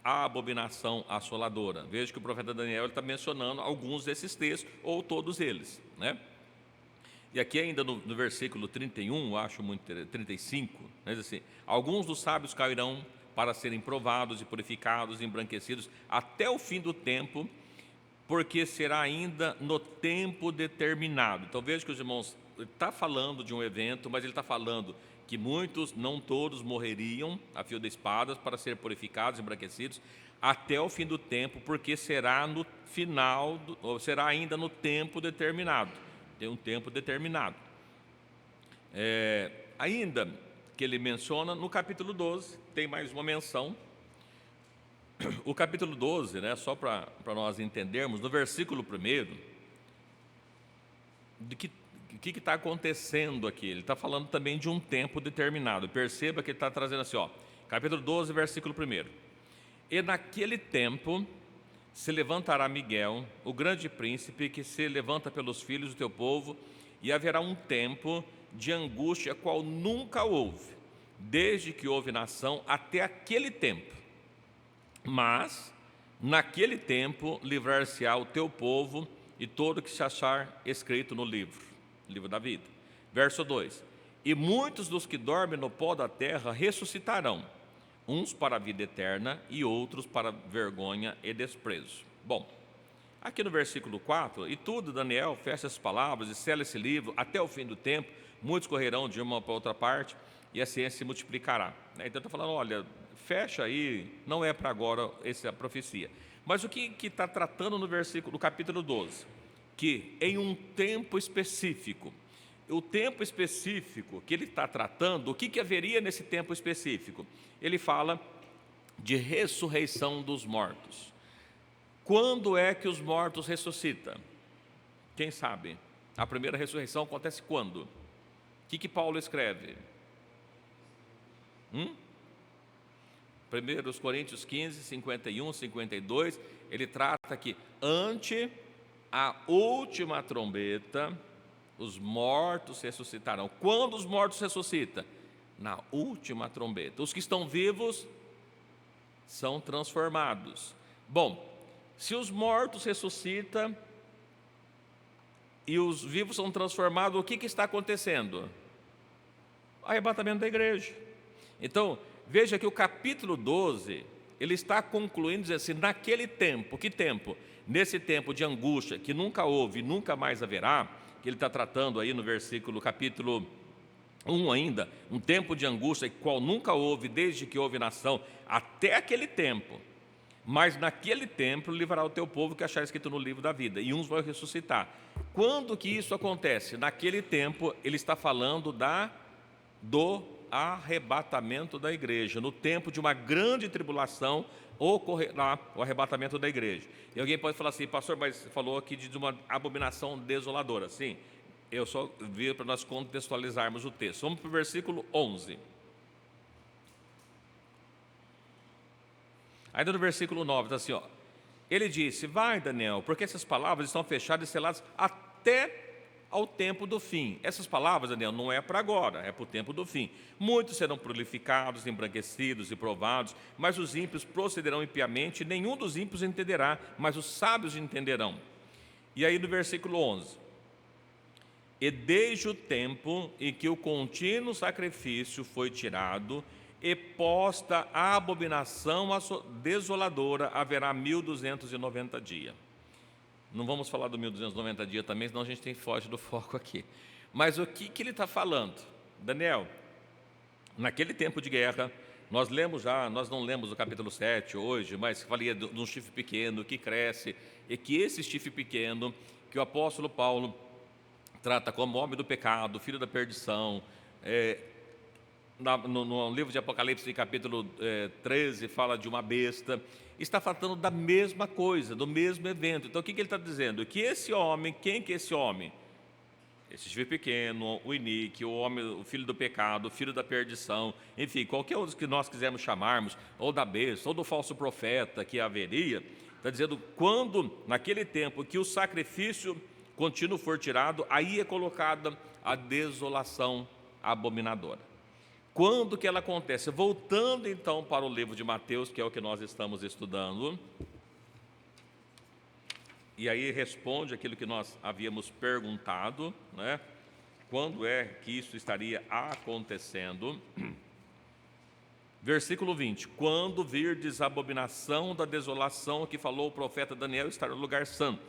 abominação assoladora. Veja que o profeta Daniel está mencionando alguns desses textos, ou todos eles, né? E aqui ainda no versículo 31, eu acho muito 35, diz assim: alguns dos sábios cairão para serem provados e purificados e embranquecidos até o fim do tempo, porque será ainda no tempo determinado. Então veja que os irmãos, ele está falando de um evento, mas ele está falando que muitos, não todos, morreriam a fio de espadas para serem purificados e embranquecidos até o fim do tempo, porque será no final, ou será ainda no tempo determinado. Tem um tempo determinado. Ainda que ele menciona no capítulo 12, tem mais uma menção. O capítulo 12, né, só para nós entendermos, no versículo 1, de que está acontecendo aqui? Ele está falando também de um tempo determinado. Perceba que ele está trazendo assim, ó, capítulo 12, versículo 1. E naquele tempo se levantará Miguel, o grande príncipe, que se levanta pelos filhos do teu povo, e haverá um tempo de angústia qual nunca houve, desde que houve nação até aquele tempo. Mas naquele tempo livrar-se-á o teu povo e todo que se achar escrito no livro da vida. Verso 2: e muitos dos que dormem no pó da terra ressuscitarão, uns para a vida eterna e outros para vergonha e desprezo. Bom, aqui no versículo 4, e tudo, Daniel fecha as palavras e sela esse livro até o fim do tempo, muitos correrão de uma para outra parte e a ciência se multiplicará. Então está falando, olha, fecha aí, não é para agora essa profecia. Mas o que está tratando no capítulo 12? Que em um tempo específico, o tempo específico que ele está tratando, o que haveria nesse tempo específico? Ele fala de ressurreição dos mortos. Quando é que os mortos ressuscitam? Quem sabe? A primeira ressurreição acontece quando? O que Paulo escreve? 1 Coríntios 15, 51, 52, ele trata que ante a última trombeta, os mortos ressuscitarão. Quando os mortos ressuscitam? Na última trombeta. Os que estão vivos são transformados. Bom, se os mortos ressuscitam e os vivos são transformados, o que está acontecendo? Arrebatamento da igreja. Então, veja que o capítulo 12, ele está concluindo, dizendo assim, naquele tempo, que tempo? Nesse tempo de angústia, que nunca houve, nunca mais haverá, que ele está tratando aí no capítulo 1 ainda, um tempo de angústia, qual nunca houve, desde que houve nação, até aquele tempo. Mas naquele tempo livrará o teu povo que achar escrito no livro da vida, e uns vão ressuscitar. Quando que isso acontece? Naquele tempo, ele está falando do arrebatamento da igreja. No tempo de uma grande tribulação, ocorrerá o arrebatamento da igreja. E alguém pode falar assim, pastor, mas falou aqui de uma abominação desoladora. Sim, eu só vi para nós contextualizarmos o texto. Vamos para o versículo 11. Ainda no versículo 9, está assim, ó. Ele disse, vai Daniel, porque essas palavras estão fechadas e seladas até ao tempo do fim. Essas palavras, Daniel, não é para agora, é para o tempo do fim. Muitos serão purificados, embranquecidos e provados, mas os ímpios procederão impiamente, nenhum dos ímpios entenderá, mas os sábios entenderão. E aí no versículo 11, e desde o tempo em que o contínuo sacrifício foi tirado e posta a abominação desoladora, haverá 1290 dias. Não vamos falar do 1290 dias também, senão a gente foge do foco aqui. Mas o que ele está falando? Daniel, naquele tempo de guerra, nós não lemos o capítulo 7 hoje, mas falia de um chifre pequeno que cresce, e que esse chifre pequeno, que o apóstolo Paulo trata como homem do pecado, filho da perdição, no livro de Apocalipse, capítulo 13, fala de uma besta, está falando da mesma coisa, do mesmo evento. Então o que ele está dizendo? Que esse homem, quem que é esse homem? esse chifre pequeno, o iníquo, o homem, o filho do pecado, o filho da perdição, enfim, qualquer outro que nós quisermos chamarmos, ou da besta, ou do falso profeta que haveria, está dizendo, quando, naquele tempo, que o sacrifício contínuo for tirado, aí é colocada a desolação abominadora. Quando que ela acontece? Voltando então para o livro de Mateus, que é o que nós estamos estudando, e aí responde aquilo que nós havíamos perguntado, né? Quando é que isso estaria acontecendo? Versículo 20: quando virdes a abominação da desolação que falou o profeta Daniel estar no lugar santo.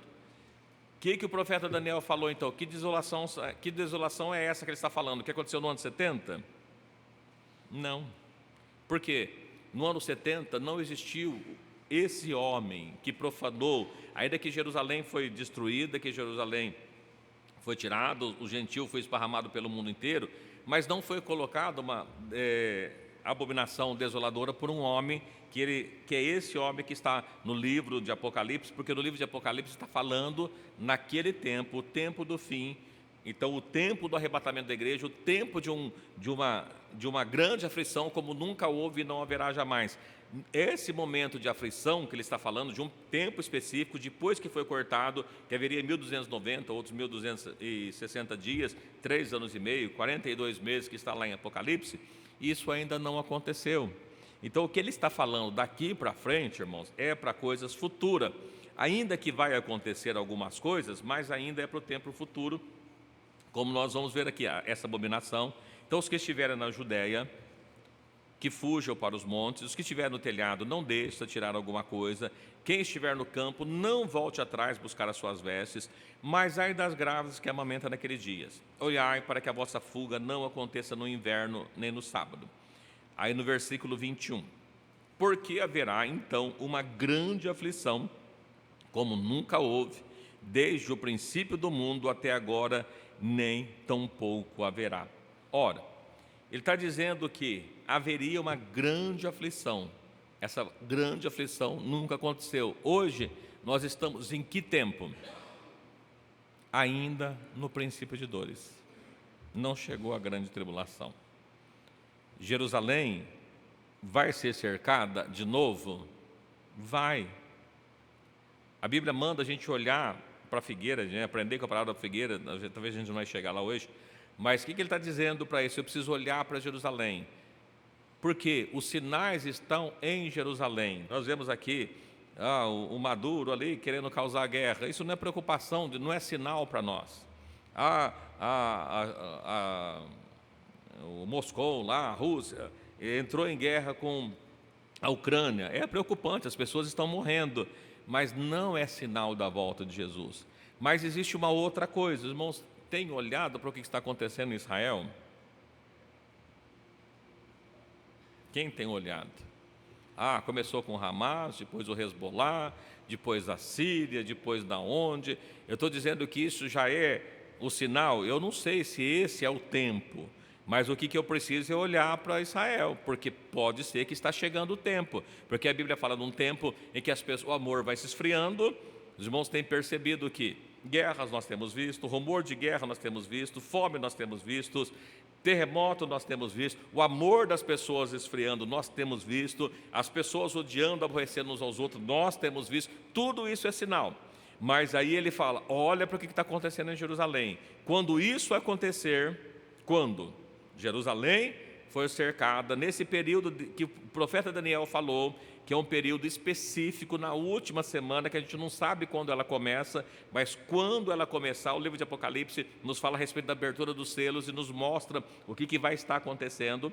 O que o profeta Daniel falou então? Que desolação é essa que ele está falando? Que aconteceu no ano 70? Não. Por quê? No ano 70 não existiu esse homem que profanou, ainda que Jerusalém foi destruída, que Jerusalém foi tirado, o gentil foi esparramado pelo mundo inteiro, mas não foi colocada uma abominação desoladora por um homem que é esse homem que está no livro de Apocalipse, porque no livro de Apocalipse está falando naquele tempo, o tempo do fim. Então, o tempo do arrebatamento da igreja, o tempo de uma grande aflição, como nunca houve e não haverá jamais. Esse momento de aflição que ele está falando, de um tempo específico, depois que foi cortado, que haveria 1290, outros 1260 dias, 3 anos e meio, 42 meses, que está lá em Apocalipse, isso ainda não aconteceu. Então, o que ele está falando daqui para frente, irmãos, é para coisas futuras. Ainda que vai acontecer algumas coisas, mas ainda é para o tempo futuro, como nós vamos ver aqui, essa abominação. Então, os que estiverem na Judéia, que fujam para os montes, os que estiverem no telhado, não deixem tirar alguma coisa, quem estiver no campo, não volte atrás buscar as suas vestes, mas ai das grávidas que amamentam naqueles dias. Olhai para que a vossa fuga não aconteça no inverno, nem no sábado. Aí no versículo 21, porque haverá então uma grande aflição, como nunca houve, desde o princípio do mundo até agora, nem tampouco haverá. Ora, ele está dizendo que haveria uma grande aflição. Essa grande aflição nunca aconteceu. Hoje, nós estamos em que tempo? Ainda no princípio de dores. Não chegou a grande tribulação. Jerusalém vai ser cercada de novo? Vai. A Bíblia manda a gente olhar para a figueira, né? Aprender com a palavra da figueira, talvez a gente não vai chegar lá hoje, mas o que ele está dizendo para isso? Eu preciso olhar para Jerusalém, porque os sinais estão em Jerusalém. Nós vemos aqui o Maduro ali querendo causar guerra, isso não é preocupação, não é sinal para nós. O Moscou lá, a Rússia, entrou em guerra com a Ucrânia, é preocupante, as pessoas estão morrendo, mas não é sinal da volta de Jesus. Mas existe uma outra coisa, os irmãos têm olhado para o que está acontecendo em Israel? Quem tem olhado? Começou com Hamas, depois o Hezbollah, depois a Síria, depois da onde? Eu estou dizendo que isso já é o sinal, eu não sei se esse é o tempo, mas o que eu preciso é olhar para Israel, porque pode ser que está chegando o tempo, porque a Bíblia fala de um tempo em que o amor vai se esfriando. Os irmãos têm percebido que guerras nós temos visto, rumor de guerra nós temos visto, fome nós temos visto, terremoto nós temos visto, o amor das pessoas esfriando nós temos visto, as pessoas odiando, aborrecendo uns aos outros nós temos visto, tudo isso é sinal. Mas aí ele fala, olha para o que está acontecendo em Jerusalém. Quando isso acontecer, quando Jerusalém foi cercada, nesse período que o profeta Daniel falou, que é um período específico na última semana, que a gente não sabe quando ela começa, mas quando ela começar, o livro de Apocalipse nos fala a respeito da abertura dos selos e nos mostra o que vai estar acontecendo.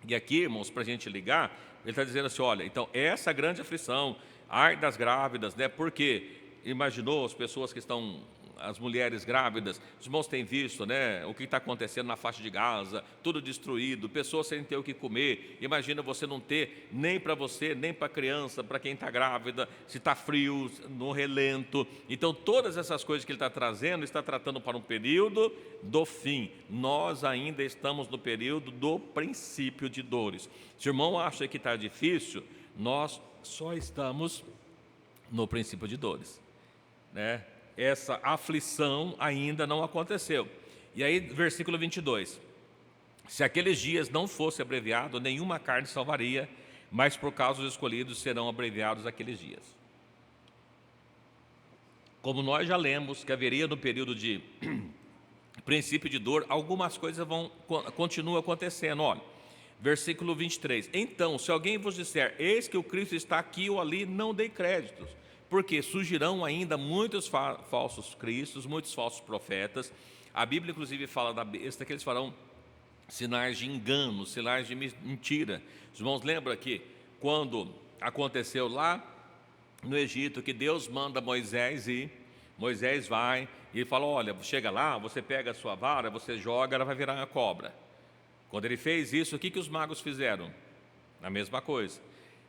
E aqui, irmãos, para a gente ligar, ele está dizendo assim, olha, então essa grande aflição, ai das grávidas, né? Porque imaginou as pessoas que estão, as mulheres grávidas, os irmãos têm visto, né, o que está acontecendo na faixa de Gaza, tudo destruído, pessoas sem ter o que comer. Imagina você não ter nem para você, nem para a criança, para quem está grávida, se está frio, no relento. Então todas essas coisas que ele está trazendo, está tratando para um período do fim. Nós ainda estamos no período do princípio de dores. Se o irmão acha que está difícil, nós só estamos no princípio de dores, né? Essa aflição ainda não aconteceu. E aí, versículo 22. Se aqueles dias não fosse abreviado, nenhuma carne salvaria, mas por causa dos escolhidos serão abreviados aqueles dias. Como nós já lemos que haveria no período de princípio de dor, algumas coisas continuam acontecendo. Olha, versículo 23. Então, se alguém vos disser, eis que o Cristo está aqui ou ali, não dei créditos, porque surgirão ainda muitos falsos cristos, muitos falsos profetas. A Bíblia, inclusive, fala da besta, que eles farão sinais de engano, sinais de mentira. Os irmãos lembram que quando aconteceu lá no Egito, que Deus manda Moisés ir, Moisés vai e fala, olha, chega lá, você pega a sua vara, você joga, ela vai virar uma cobra. Quando ele fez isso, o que os magos fizeram? A mesma coisa.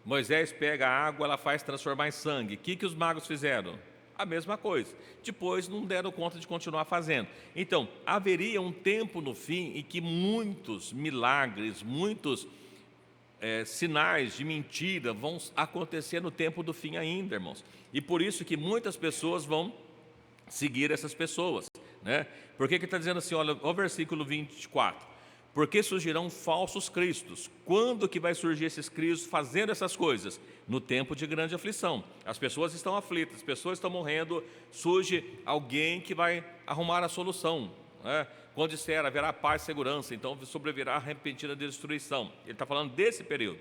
Moisés pega a água, ela faz transformar em sangue. O que os magos fizeram? A mesma coisa. Depois não deram conta de continuar fazendo. Então, haveria um tempo no fim em que muitos milagres, muitos sinais de mentira vão acontecer no tempo do fim ainda, irmãos. E por isso que muitas pessoas vão seguir essas pessoas, né? Por que está dizendo assim, olha, o versículo 24. Porque surgirão falsos cristos. Quando que vai surgir esses cristos fazendo essas coisas? No tempo de grande aflição. As pessoas estão aflitas, as pessoas estão morrendo, surge alguém que vai arrumar a solução, né? Quando disser haverá paz e segurança, então sobrevirá a repentina destruição. Ele está falando desse período.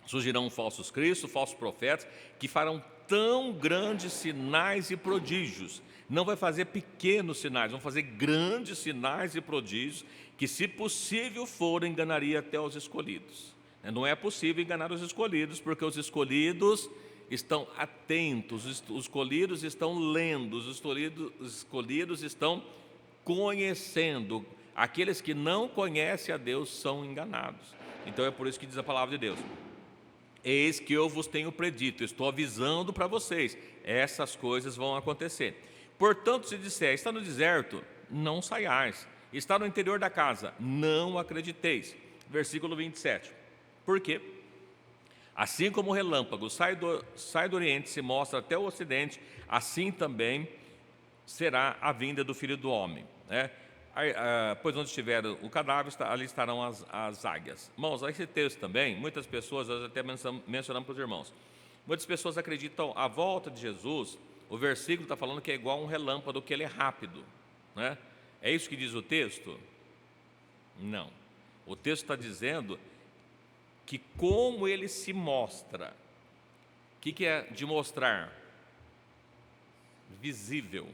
Surgirão falsos cristos, falsos profetas, que farão tão grandes sinais e prodígios. Não vai fazer pequenos sinais, vão fazer grandes sinais e prodígios, que se possível for, enganaria até os escolhidos. Não é possível enganar os escolhidos, porque os escolhidos estão atentos, os escolhidos estão lendo, os escolhidos estão conhecendo. Aqueles que não conhecem a Deus são enganados. Então é por isso que diz a palavra de Deus. Eis que eu vos tenho predito, estou avisando para vocês, essas coisas vão acontecer. Portanto, se disser, está no deserto, não saiais. Está no interior da casa, não acrediteis. Versículo 27. Por quê? Assim como o relâmpago sai do oriente e se mostra até o ocidente, assim também será a vinda do Filho do Homem, né? Pois onde estiver o cadáver, ali estarão as águias. Irmãos, esse texto também, muitas pessoas, nós até mencionamos para os irmãos, muitas pessoas acreditam a volta de Jesus, o versículo está falando que é igual a um relâmpago, que ele é rápido, né? É isso que diz o texto? Não. O texto está dizendo que como ele se mostra. O que é de mostrar? Visível,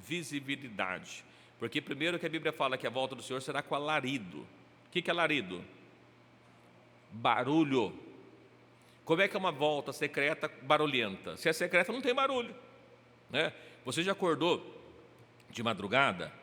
visibilidade. Porque primeiro que a Bíblia fala que a volta do Senhor será com alarido. O que é alarido? Barulho. Como é que é uma volta secreta barulhenta? Se é secreta não tem barulho, né? Você já acordou de madrugada?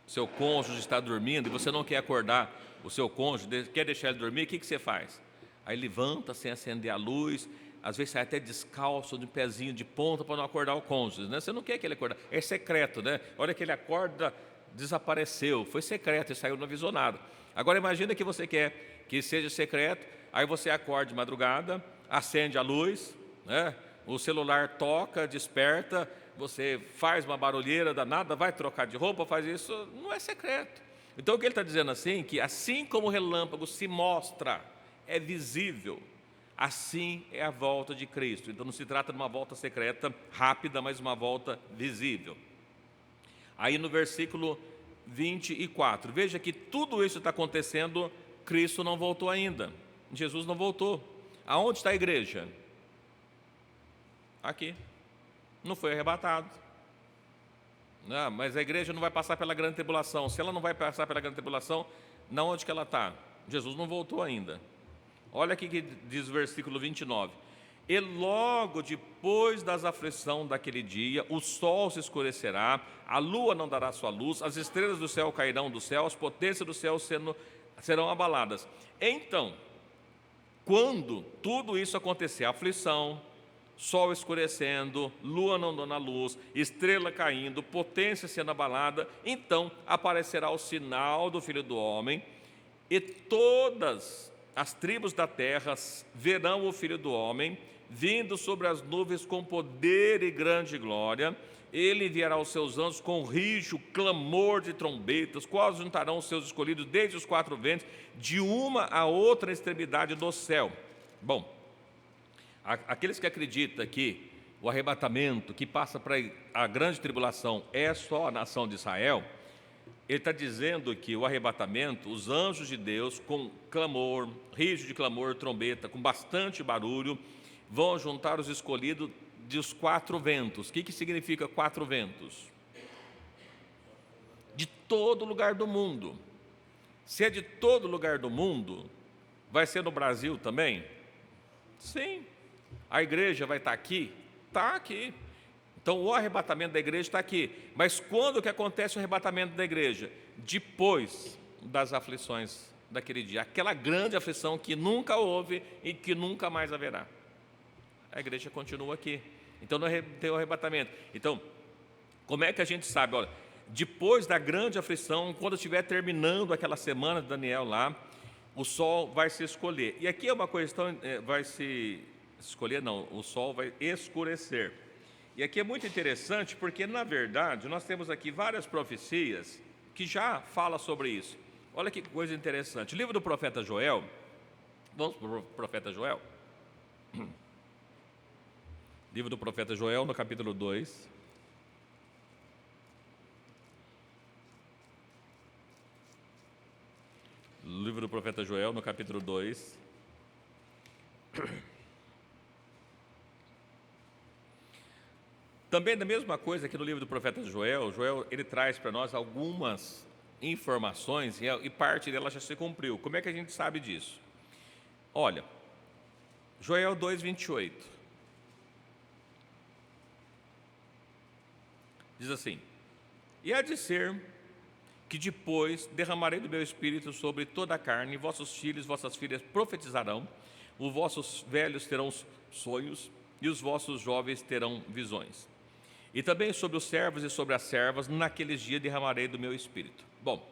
Seu cônjuge está dormindo e você não quer acordar o seu cônjuge, quer deixar ele dormir, o que você faz? Aí levanta sem acender a luz, às vezes sai até descalço, de pezinho de ponta para não acordar o cônjuge, né? Você não quer que ele acorde, é secreto, né? A hora que ele acorda, desapareceu, foi secreto e saiu no aviso nada. Agora imagina que você quer que seja secreto, aí você acorda de madrugada, acende a luz, né? O celular toca, desperta, você faz uma barulheira danada, vai trocar de roupa, faz isso, não é secreto. Então o que ele está dizendo assim, que assim como o relâmpago se mostra, é visível, assim é a volta de Cristo. Então não se trata de uma volta secreta, rápida, mas uma volta visível. Aí no versículo 24, veja que tudo isso está acontecendo, Cristo não voltou ainda, Jesus não voltou. Aonde está a igreja? Aqui. Não foi arrebatado. Não, mas a igreja não vai passar pela grande tribulação. Se ela não vai passar pela grande tribulação, na onde que ela está? Jesus não voltou ainda. Olha aqui que diz o versículo 29. E logo depois das aflições daquele dia, o sol se escurecerá, a lua não dará sua luz, as estrelas do céu cairão do céu, as potências do céu serão abaladas. Então, quando tudo isso acontecer, aflição, sol escurecendo, lua não dando a luz, estrela caindo, potência sendo abalada, então aparecerá o sinal do Filho do Homem, e todas as tribos da terra verão o Filho do Homem, vindo sobre as nuvens com poder e grande glória, Ele enviará os seus anjos com rijo, clamor de trombetas, quais juntarão os seus escolhidos desde os quatro ventos, de uma a outra extremidade do céu. Bom, aqueles que acreditam que o arrebatamento, que passa para a grande tribulação, é só a nação de Israel, ele está dizendo que o arrebatamento, os anjos de Deus, com clamor, rijo de clamor, trombeta, com bastante barulho, vão juntar os escolhidos dos quatro ventos. O que significa quatro ventos? De todo lugar do mundo. Se é de todo lugar do mundo, vai ser no Brasil também? Sim. A igreja vai estar aqui? Está aqui. Então o arrebatamento da igreja está aqui. Mas quando que acontece o arrebatamento da igreja? Depois das aflições daquele dia. Aquela grande aflição que nunca houve e que nunca mais haverá. A igreja continua aqui. Então não tem o arrebatamento. Então, como é que a gente sabe? Olha, depois da grande aflição, quando estiver terminando aquela semana de Daniel lá, o sol vai se escolher. E aqui é uma questão, vai se escolher, não, o sol vai escurecer. E aqui é muito interessante porque, na verdade, nós temos aqui várias profecias que já falam sobre isso. Olha que coisa interessante. O livro do profeta Joel, vamos para o profeta Joel? Livro do profeta Joel, no capítulo 2. Livro do profeta Joel, no capítulo 2. Também da mesma coisa aqui no livro do profeta Joel, ele traz para nós algumas informações e parte dela já se cumpriu. Como é que a gente sabe disso? Olha, Joel 2:28. Diz assim: e há de ser que depois derramarei do meu espírito sobre toda a carne, e vossos filhos e vossas filhas profetizarão, os vossos velhos terão sonhos, e os vossos jovens terão visões. E também sobre os servos e sobre as servas, naqueles dias derramarei do meu espírito. Bom,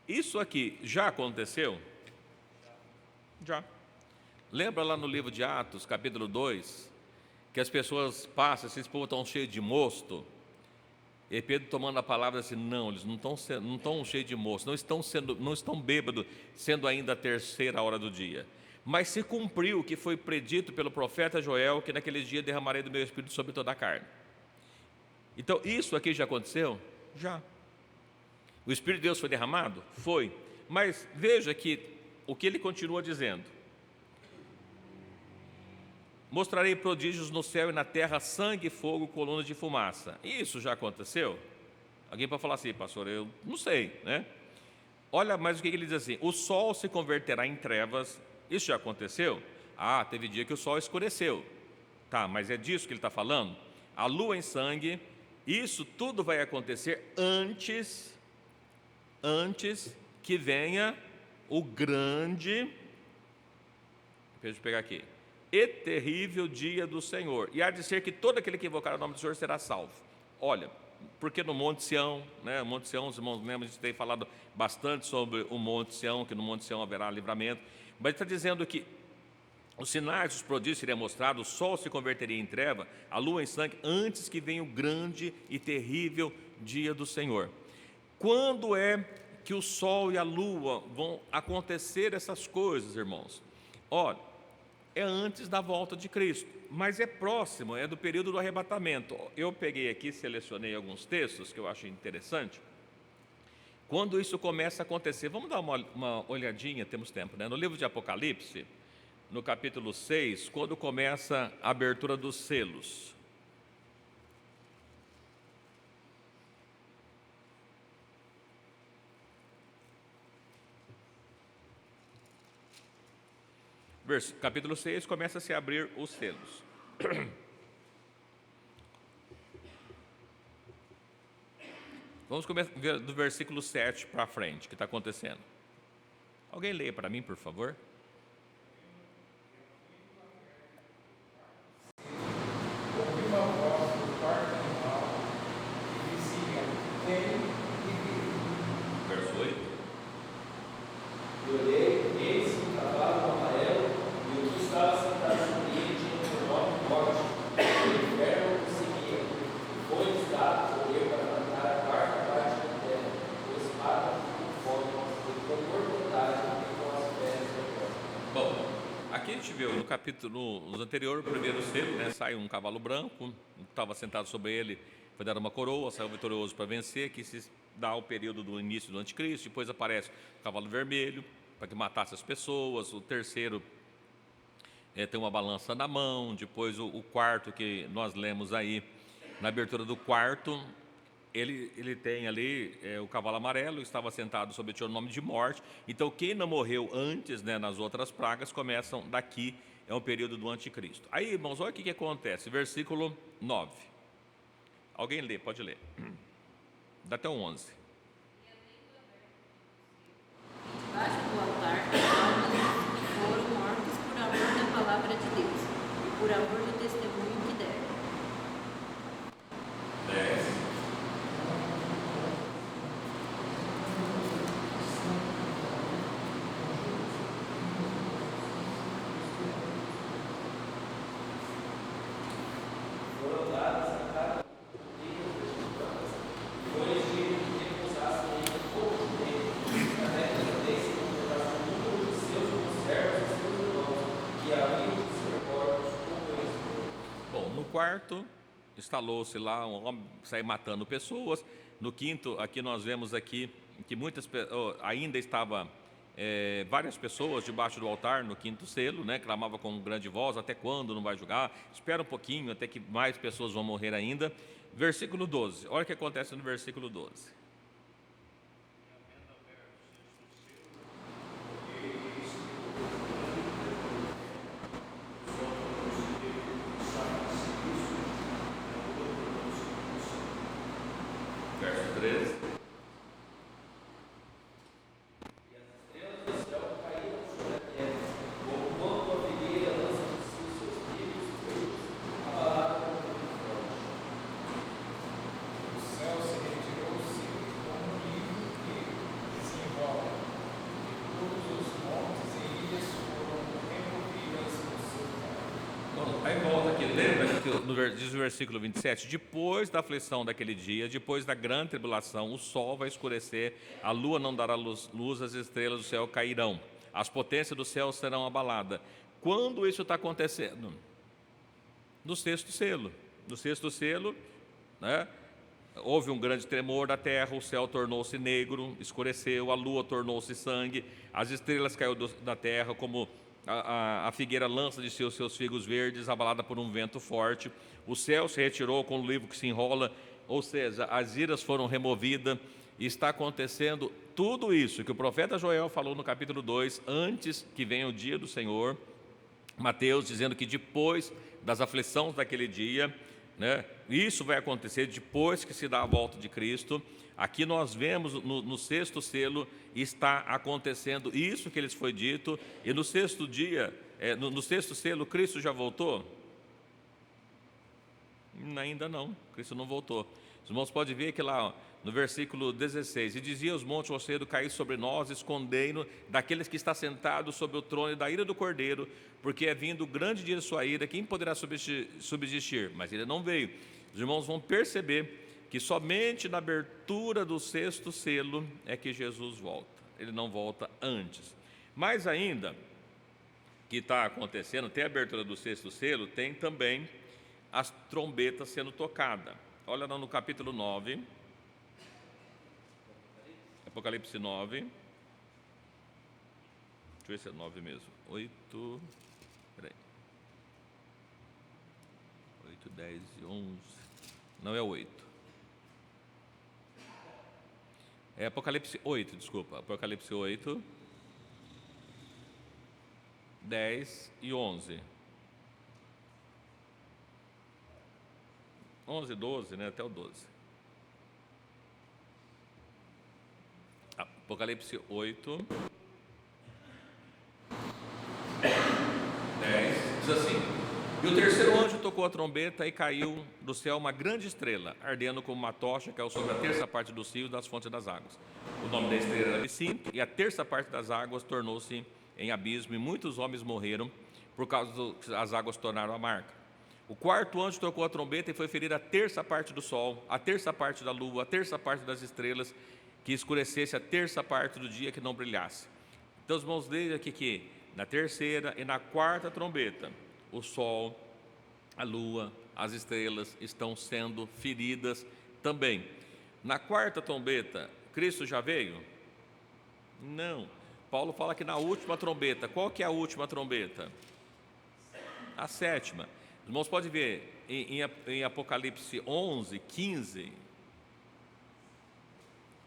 isso aqui já aconteceu? Já. Lembra lá no livro de Atos, capítulo 2, que as pessoas passam, esses povos estão cheios de mosto, e Pedro tomando a palavra assim, não, eles não estão cheios de mosto, não estão bêbados, sendo ainda a terceira hora do dia. Mas se cumpriu o que foi predito pelo profeta Joel, que naqueles dias derramarei do meu espírito sobre toda a carne. Então, isso aqui já aconteceu? Já. O Espírito de Deus foi derramado? Foi. Mas veja que o que ele continua dizendo: mostrarei prodígios no céu e na terra, sangue, fogo, colunas de fumaça. Isso já aconteceu? Alguém pode falar assim, pastor, eu não sei, né? Olha, mas o que ele diz assim: o sol se converterá em trevas. Isso já aconteceu? Ah, teve dia que o sol escureceu. Tá, mas é disso que ele está falando? A lua em sangue. Isso tudo vai acontecer antes que venha o grande, deixa eu pegar aqui, e terrível dia do Senhor. E há de ser que todo aquele que invocar o nome do Senhor será salvo. Olha, porque no Monte Sião, né, o Monte Sião, os irmãos lembram, a gente tem falado bastante sobre o Monte Sião, que no Monte Sião haverá livramento, mas ele está dizendo que os sinais, os prodígios seriam mostrados, o sol se converteria em treva, a lua em sangue, antes que venha o grande e terrível dia do Senhor. Quando é que o sol e a lua vão acontecer essas coisas, irmãos? Olha, é antes da volta de Cristo, mas é próximo, é do período do arrebatamento. Eu peguei aqui, selecionei alguns textos que eu acho interessante. Quando isso começa a acontecer, vamos dar uma olhadinha, temos tempo, né? No livro de Apocalipse, no capítulo 6, quando começa a abertura dos selos. Capítulo 6, começa a se abrir os selos. Vamos começar do versículo 7 para frente, o que está acontecendo. Alguém leia para mim, por favor? Ouvi uma voz do quarto animal que dizia: vem e vi. Verso 8. E olhei, eis um cavalo amarelo, e o que estava sentado sobre ele tinha um enorme morte. O inferno o seguia, gente viu no capítulo no anterior, o primeiro selo, né, sai um cavalo branco, estava sentado sobre ele, foi dada uma coroa, saiu vitorioso para vencer, que se dá o período do início do anticristo. Depois aparece o cavalo vermelho, para que matasse as pessoas. O terceiro tem uma balança na mão. Depois o quarto, que nós lemos aí, na abertura do quarto, ele tem ali o cavalo amarelo, estava sentado sobre o nome de morte. Então, quem não morreu antes, né, nas outras pragas, começam daqui, é um período do anticristo. Aí, irmãos, olha o que acontece, versículo 9. Alguém lê, pode ler. Dá até o 11. Debaixo do altar, almas que foram mortas por amor da palavra de Deus e por amor do testemunho que deram. 10. Foram dadas a cada depois de repousassem em um pouco de tempo, até que entendessem e completassem o número de seus conservos e seus irmãos, que haviam de ser mortos como eles. Bom, no quarto, instalou-se lá um homem, saiu matando pessoas. No quinto, aqui nós vemos aqui que ainda estava várias pessoas debaixo do altar no quinto selo, né, clamava com grande voz: até quando não vai julgar? Espera um pouquinho, até que mais pessoas vão morrer ainda. Versículo 12, olha o que acontece no versículo 12. Verso 13. O céu se retirou-se como um livro que se enrola, e todos os montes e ilhas foram removidas por seu vento. Bom, aí volta aqui, lembra que diz o versículo 27, depois da aflição daquele dia, depois da grande tribulação, o sol vai escurecer, a lua não dará luz, as estrelas do céu cairão, as potências do céu serão abaladas. Quando isso está acontecendo? No sexto selo. No sexto selo, né, houve um grande tremor da terra, o céu tornou-se negro, escureceu, a lua tornou-se sangue, as estrelas caíram da terra, como a figueira lança de seus figos verdes, abalada por um vento forte. O céu se retirou com o livro que se enrola, ou seja, as iras foram removidas. E está acontecendo tudo isso que o profeta Joel falou no capítulo 2, antes que venha o dia do Senhor. Mateus dizendo que depois das aflições daquele dia, né, isso vai acontecer depois que se dá a volta de Cristo. Aqui nós vemos no sexto selo está acontecendo isso que lhes foi dito. E no sexto dia, no sexto selo, Cristo já voltou? Ainda não, Cristo não voltou. Os irmãos podem ver que lá no versículo 16, e dizia os montes ao cedo: caí sobre nós, escondei-nos daqueles que está sentado sobre o trono e da ira do Cordeiro, porque é vindo o grande dia de sua ira, quem poderá subsistir? Mas ele não veio. Os irmãos vão perceber que somente na abertura do sexto selo é que Jesus volta, ele não volta antes. Mais ainda, que está acontecendo, tem a abertura do sexto selo, tem também as trombetas sendo tocadas. Olha lá no capítulo 9, Apocalipse 9, deixa eu ver se é 9 mesmo, 8, peraí, 8, 10 e 11, não é 8, é Apocalipse 8, desculpa, Apocalipse 8, 10 e 11, 11, 12, né, até o 12. Apocalipse 8, 10, diz assim: e o terceiro anjo tocou a trombeta e caiu do céu uma grande estrela, ardendo como uma tocha, caiu sobre a terça parte dos rios das fontes das águas. O nome da estrela era Absinto, e a terça parte das águas tornou-se em abismo, e muitos homens morreram, por causa que as águas tornaram amarga. O quarto anjo tocou a trombeta e foi ferir a terça parte do sol, a terça parte da lua, a terça parte das estrelas, que escurecesse a terça parte do dia, que não brilhasse. Então, os irmãos, veem aqui que na terceira e na quarta trombeta, o sol, a lua, as estrelas estão sendo feridas também. Na quarta trombeta, Cristo já veio? Não. Paulo fala que na última trombeta, qual que é a última trombeta? A sétima. Os irmãos podem ver em Apocalipse 11, 15.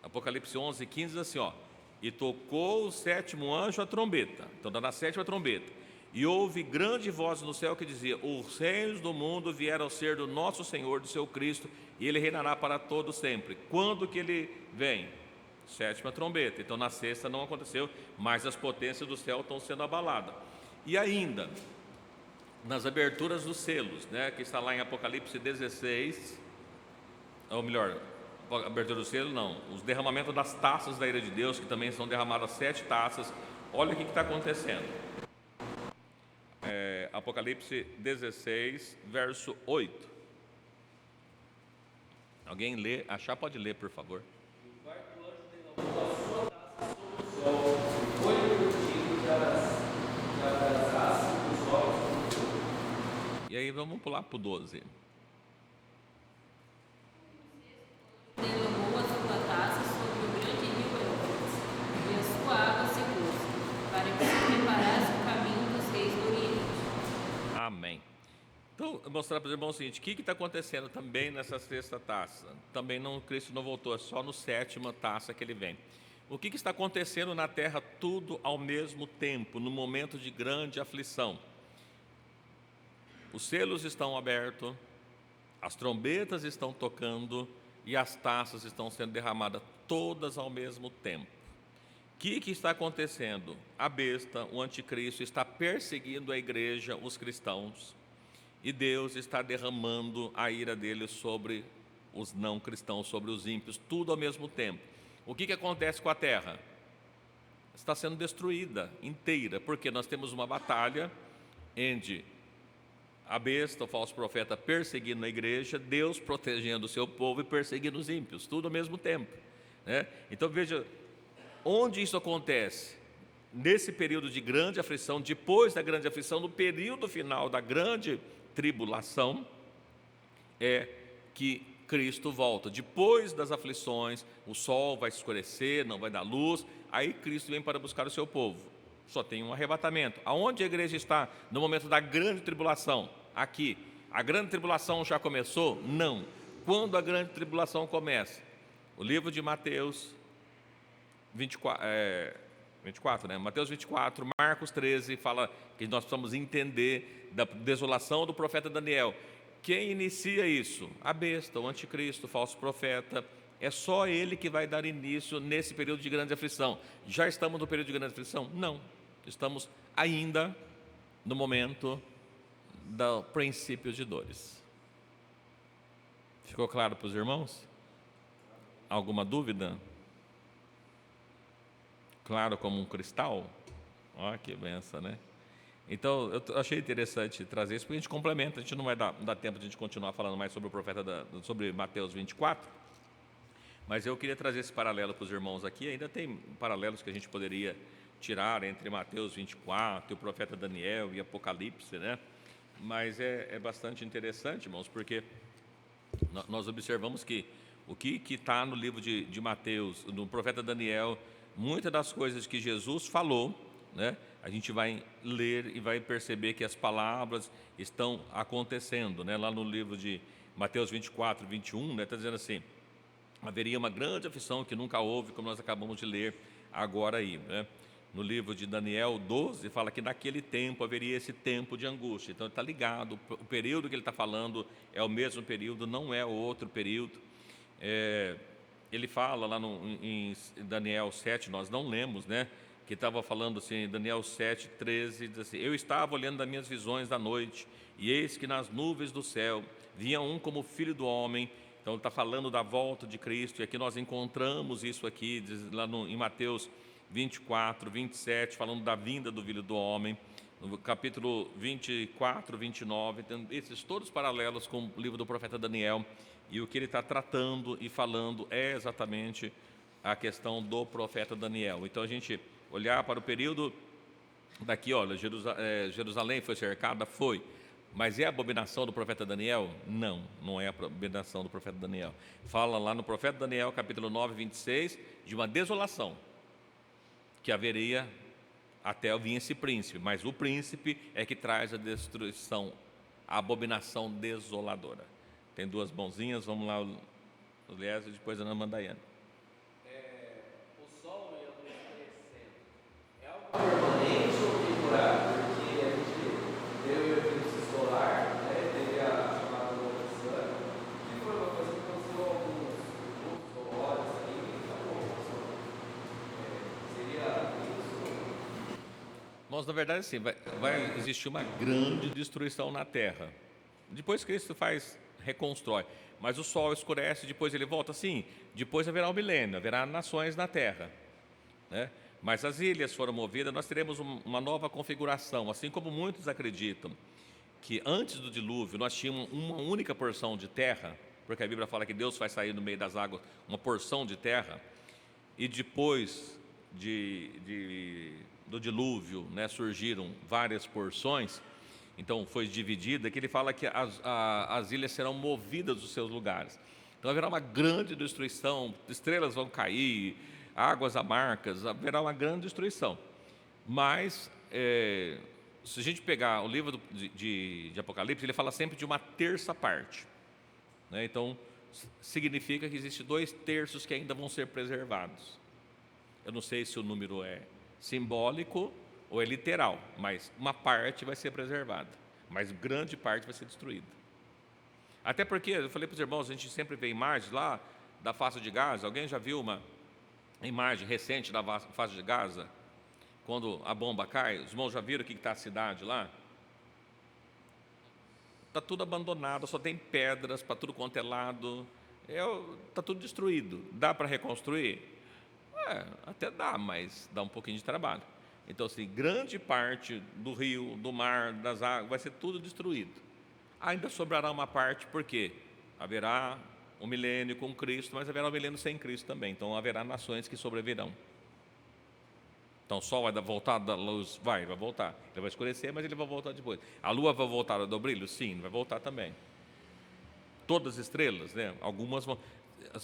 Apocalipse 11, 15 diz assim, ó: e tocou o sétimo anjo a trombeta. Então está na sétima trombeta. E houve grande voz no céu que dizia: os reinos do mundo vieram a ser do nosso Senhor, do seu Cristo, e ele reinará para todo sempre. Quando que ele vem? Sétima trombeta. Então na sexta não aconteceu, mas as potências do céu estão sendo abaladas. E ainda, nas aberturas dos selos, né, que está lá em Apocalipse 16, ou melhor, abertura do selo não, os derramamentos das taças da ira de Deus, que também são derramadas 7 taças. Olha o que está acontecendo. Apocalipse 16, verso 8. Alguém lê? Achar, pode ler, por favor. O quarto anjo derramou a sua taça sobre o sol, e foi permitido que abrasasse os olhos. E aí vamos pular para o 12. Derramou a sua taça sobre o grande rio Eufrates, e a sua água secou-se, para que se preparasse o caminho dos reis do Oriente. Amém. Então, eu vou mostrar para os irmãos o seguinte: o que está acontecendo também nessa sexta taça? Também não, Cristo não voltou, é só no sétima taça que ele vem. O que está acontecendo na terra tudo ao mesmo tempo, no momento de grande aflição? Os selos estão abertos, as trombetas estão tocando e as taças estão sendo derramadas todas ao mesmo tempo. O que está acontecendo? A besta, o anticristo, está perseguindo a igreja, os cristãos, e Deus está derramando a ira dele sobre os não cristãos, sobre os ímpios, tudo ao mesmo tempo. O que acontece com a terra? Está sendo destruída inteira, porque nós temos uma batalha entre a besta, o falso profeta, perseguindo a igreja, Deus protegendo o seu povo e perseguindo os ímpios, tudo ao mesmo tempo, né? Então veja, onde isso acontece? Nesse período de grande aflição, depois da grande aflição, no período final da grande tribulação, é que Cristo volta. Depois das aflições, o sol vai escurecer, não vai dar luz, aí Cristo vem para buscar o seu povo. Só tem um arrebatamento. Aonde a igreja está no momento da grande tribulação? Aqui. A grande tribulação já começou? Não. Quando a grande tribulação começa? O livro de Mateus 24, né? Mateus 24, Marcos 13, fala que nós precisamos entender da desolação do profeta Daniel. Quem inicia isso? A besta, o anticristo, o falso profeta. É só ele que vai dar início nesse período de grande aflição. Já estamos no período de grande aflição? Não. Estamos ainda no momento do princípio de dores. Ficou claro para os irmãos? Alguma dúvida? Claro como um cristal? Olha que benção, né? Então, eu achei interessante trazer isso, porque a gente complementa, a gente não vai dar tempo de a gente continuar falando mais sobre o profeta, sobre Mateus 24, mas eu queria trazer esse paralelo para os irmãos aqui. Ainda tem paralelos que a gente poderia tirar entre Mateus 24 e o profeta Daniel e Apocalipse, né? Mas é bastante interessante, irmãos, porque nós observamos que o que está no livro de Mateus, no profeta Daniel, muitas das coisas que Jesus falou, né, a gente vai ler e vai perceber que as palavras estão acontecendo, né? Lá no livro de Mateus 24, 21, né, está dizendo assim: haveria uma grande aflição que nunca houve, como nós acabamos de ler agora aí, né? No livro de Daniel 12, fala que naquele tempo haveria esse tempo de angústia. Então está ligado, o período que ele está falando é o mesmo período, não é o outro período. Ele fala lá em Daniel 7, nós não lemos, né? Que estava falando assim, Daniel 7, 13, diz assim: eu estava olhando das minhas visões da noite, e eis que nas nuvens do céu vinha um como filho do homem. Então ele está falando da volta de Cristo, e aqui nós encontramos isso aqui, diz lá em Mateus 24, 27, falando da vinda do Filho do Homem, no capítulo 24, 29, tem esses todos paralelos com o livro do profeta Daniel, e o que ele está tratando e falando é exatamente a questão do profeta Daniel. Então a gente olhar para o período daqui, olha, Jerusalém foi cercada? Foi. Mas é a abominação do profeta Daniel? Não, não é a abominação do profeta Daniel. Fala lá no profeta Daniel, capítulo 9, 26, de uma desolação que haveria até vir esse príncipe. Mas o príncipe é que traz a destruição, a abominação desoladora. Tem duas mãozinhas, vamos lá, o Lies e depois a Ana Mandaiane. O sol e a luz crescendo é algo permanente ou temporário? Porque a gente deu o eclipse solar, né? Teve a chamada lua crescente, que foi uma coisa que aconteceu alguns minutos ou horas aí, acabou. Seria isso? Mas, na verdade, sim, vai existir uma grande destruição na terra. Depois Cristo reconstrói. Mas o sol escurece, depois ele volta. Sim, depois haverá o milênio, haverá nações na terra, né? Mas as ilhas foram movidas, nós teremos uma nova configuração. Assim como muitos acreditam que antes do dilúvio nós tínhamos uma única porção de terra, porque a Bíblia fala que Deus vai sair no meio das águas uma porção de terra, e depois do dilúvio, né, surgiram várias porções. Então foi dividida, que ele fala que as ilhas serão movidas dos seus lugares. Então haverá uma grande destruição, estrelas vão cair, águas amargas, haverá uma grande destruição. Mas, se a gente pegar o livro de Apocalipse, ele fala sempre de uma terça parte, né? Então, significa que existem 2/3 que ainda vão ser preservados. Eu não sei se o número é simbólico ou é literal, mas uma parte vai ser preservada, mas grande parte vai ser destruída. Até porque, eu falei para os irmãos, a gente sempre vê imagens lá da faixa de Gaza. Alguém já viu uma imagem recente da faixa de Gaza? Quando a bomba cai, os irmãos já viram o que está a cidade lá? Está tudo abandonado, só tem pedras para tudo quanto é lado, está tudo destruído. Dá para reconstruir? Até dá, mas dá um pouquinho de trabalho. Então, assim, grande parte do rio, do mar, das águas, vai ser tudo destruído. Ainda sobrará uma parte, porque haverá um milênio com Cristo, mas haverá um milênio sem Cristo também. Então, haverá nações que sobrevirão. Então, o sol vai voltar da luz? Vai voltar. Ele vai escurecer, mas ele vai voltar depois. A lua vai voltar ao brilho? Sim, vai voltar também. Todas as estrelas, né? Algumas vão...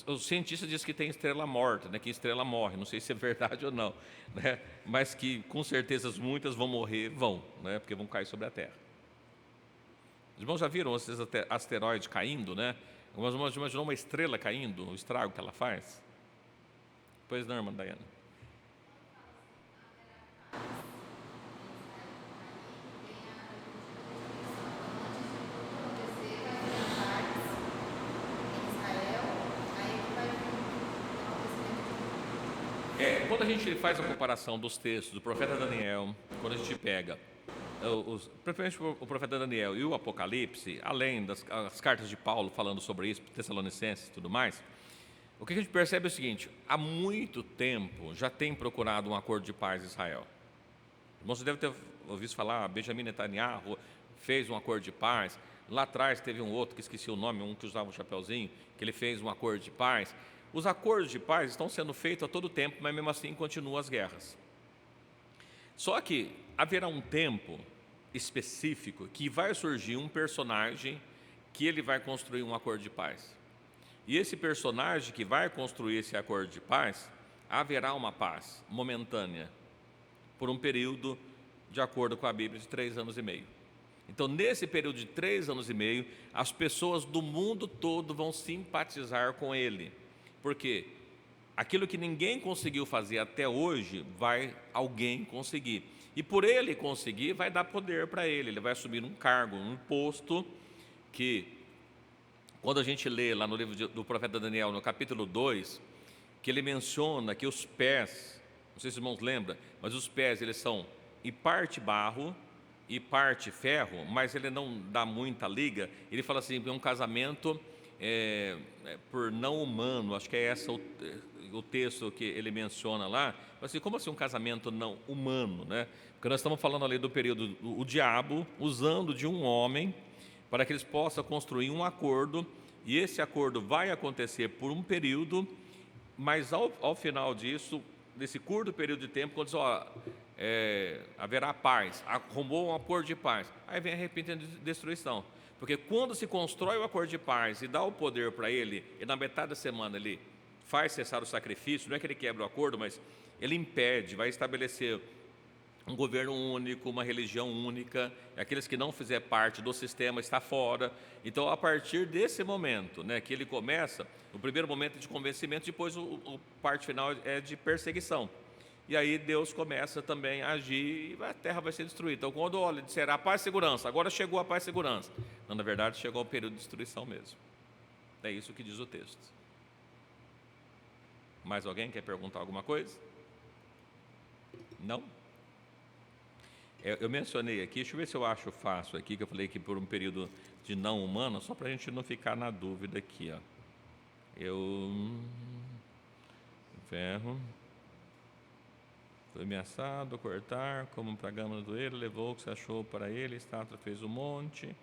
Os cientistas dizem que tem estrela morta, né? Que estrela morre, não sei se é verdade ou não, né? Mas que com certeza muitas vão morrer, né? Porque vão cair sobre a Terra. Os irmãos já viram esses asteroides caindo, né? Os irmãos imaginou uma estrela caindo, o estrago que ela faz? Pois não, irmã Daiane. Quando a gente faz a comparação dos textos do profeta Daniel, quando a gente pega principalmente o profeta Daniel e o Apocalipse, além das cartas de Paulo falando sobre isso, Tessalonicenses e tudo mais, o que a gente percebe é o seguinte: há muito tempo já tem procurado um acordo de paz em Israel. Você deve ter ouvido falar, Benjamin Netanyahu fez um acordo de paz. Lá atrás teve um outro, que esqueci o nome, um que usava um chapeuzinho, que ele fez um acordo de paz. Os acordos de paz estão sendo feitos a todo tempo, mas mesmo assim continuam as guerras. Só que haverá um tempo específico que vai surgir um personagem que ele vai construir um acordo de paz. E esse personagem que vai construir esse acordo de paz, haverá uma paz momentânea, por um período, de acordo com a Bíblia, de 3 anos e meio. Então, nesse período de 3 anos e meio, as pessoas do mundo todo vão simpatizar com ele. Porque aquilo que ninguém conseguiu fazer até hoje, vai alguém conseguir. E por ele conseguir, vai dar poder para ele. Ele vai assumir um cargo, um posto que, quando a gente lê lá no livro do profeta Daniel, no capítulo 2, que ele menciona que os pés, não sei se os irmãos lembram, mas os pés eles são em parte barro e parte ferro, mas ele não dá muita liga. Ele fala assim, é um casamento por não humano, acho que é esse o texto que ele menciona lá. Assim, como assim um casamento não humano, né? Porque nós estamos falando ali do período o diabo usando de um homem para que eles possam construir um acordo, e esse acordo vai acontecer por um período, mas ao final disso, desse curto período de tempo, quando diz, haverá paz, arrumou um acordo de paz, aí vem a repentina destruição. Porque quando se constrói o acordo de paz e dá o poder para ele, e na metade da semana ele faz cessar o sacrifício, não é que ele quebra o acordo, mas ele impede, vai estabelecer um governo único, uma religião única, e aqueles que não fizer parte do sistema está fora. Então, a partir desse momento, né, que ele começa, o primeiro momento é de convencimento, depois o parte final é de perseguição. E aí Deus começa também a agir e a terra vai ser destruída. Então, quando olha, será paz e segurança, agora chegou a paz e segurança. Não, na verdade, chegou ao período de destruição mesmo. É isso que diz o texto. Mais alguém quer perguntar alguma coisa? Não? Eu mencionei aqui, deixa eu ver se eu acho fácil aqui, que eu falei que por um período de não humano, só para a gente não ficar na dúvida aqui, ó. Ferro foi ameaçado, cortar, como para a gama do ele, levou o que se achou para ele, estátua fez um monte.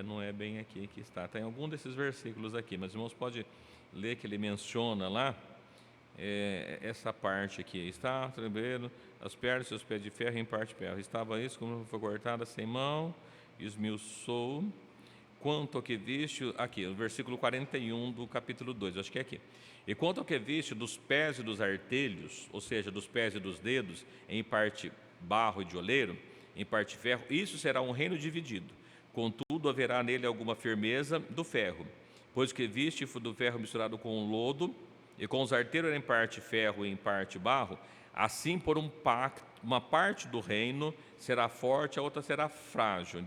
Não é bem aqui que está, está em algum desses versículos aqui, mas irmãos, pode ler que ele menciona lá, essa parte aqui, está trebeiro, as pernas e seus pés de ferro em parte de ferro, estava isso como foi cortada sem mão, esmiuçou, quanto ao que viste, aqui, no versículo 41 do capítulo 2, acho que é aqui, e quanto ao que viste dos pés e dos artelhos, ou seja, dos pés e dos dedos, em parte barro e de oleiro, em parte ferro, isso será um reino dividido, contudo haverá nele alguma firmeza do ferro, pois o que viste do ferro misturado com o lodo, e com os arteiros em parte ferro e em parte barro, assim por uma parte do reino será forte, a outra será frágil.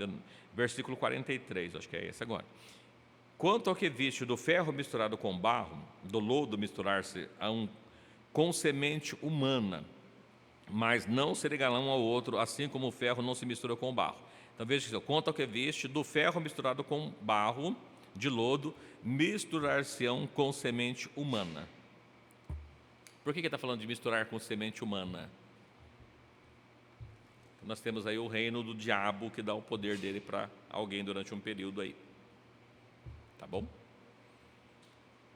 Versículo 43, acho que é esse agora. Quanto ao que viste do ferro misturado com barro, do lodo misturar-se com semente humana, mas não se ligarão um ao outro, assim como o ferro não se mistura com o barro. Então veja, quanto ao que viste do ferro misturado com barro, de lodo, misturar-se-ão com semente humana. Por que ele está falando de misturar com semente humana? Nós temos aí o reino do diabo que dá o poder dele para alguém durante um período aí. Tá bom?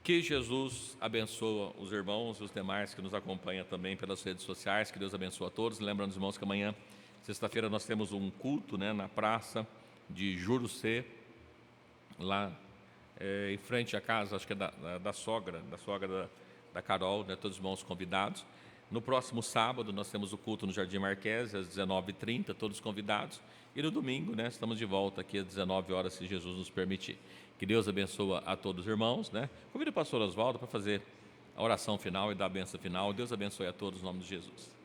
Que Jesus abençoe os irmãos e os demais que nos acompanham também pelas redes sociais. Que Deus abençoe a todos. Lembrando, irmãos, que amanhã, sexta-feira, nós temos um culto, né, na praça de Jurucê, lá em frente à casa, acho que é da sogra da Carol, né, todos os irmãos convidados. No próximo sábado, nós temos o culto no Jardim Marquês, às 19h30, todos convidados. E no domingo, né, estamos de volta aqui às 19 horas, se Jesus nos permitir. Que Deus abençoe a todos os irmãos, né? Convido o pastor Oswaldo para fazer a oração final e dar a bênção final. Deus abençoe a todos, em nome de Jesus.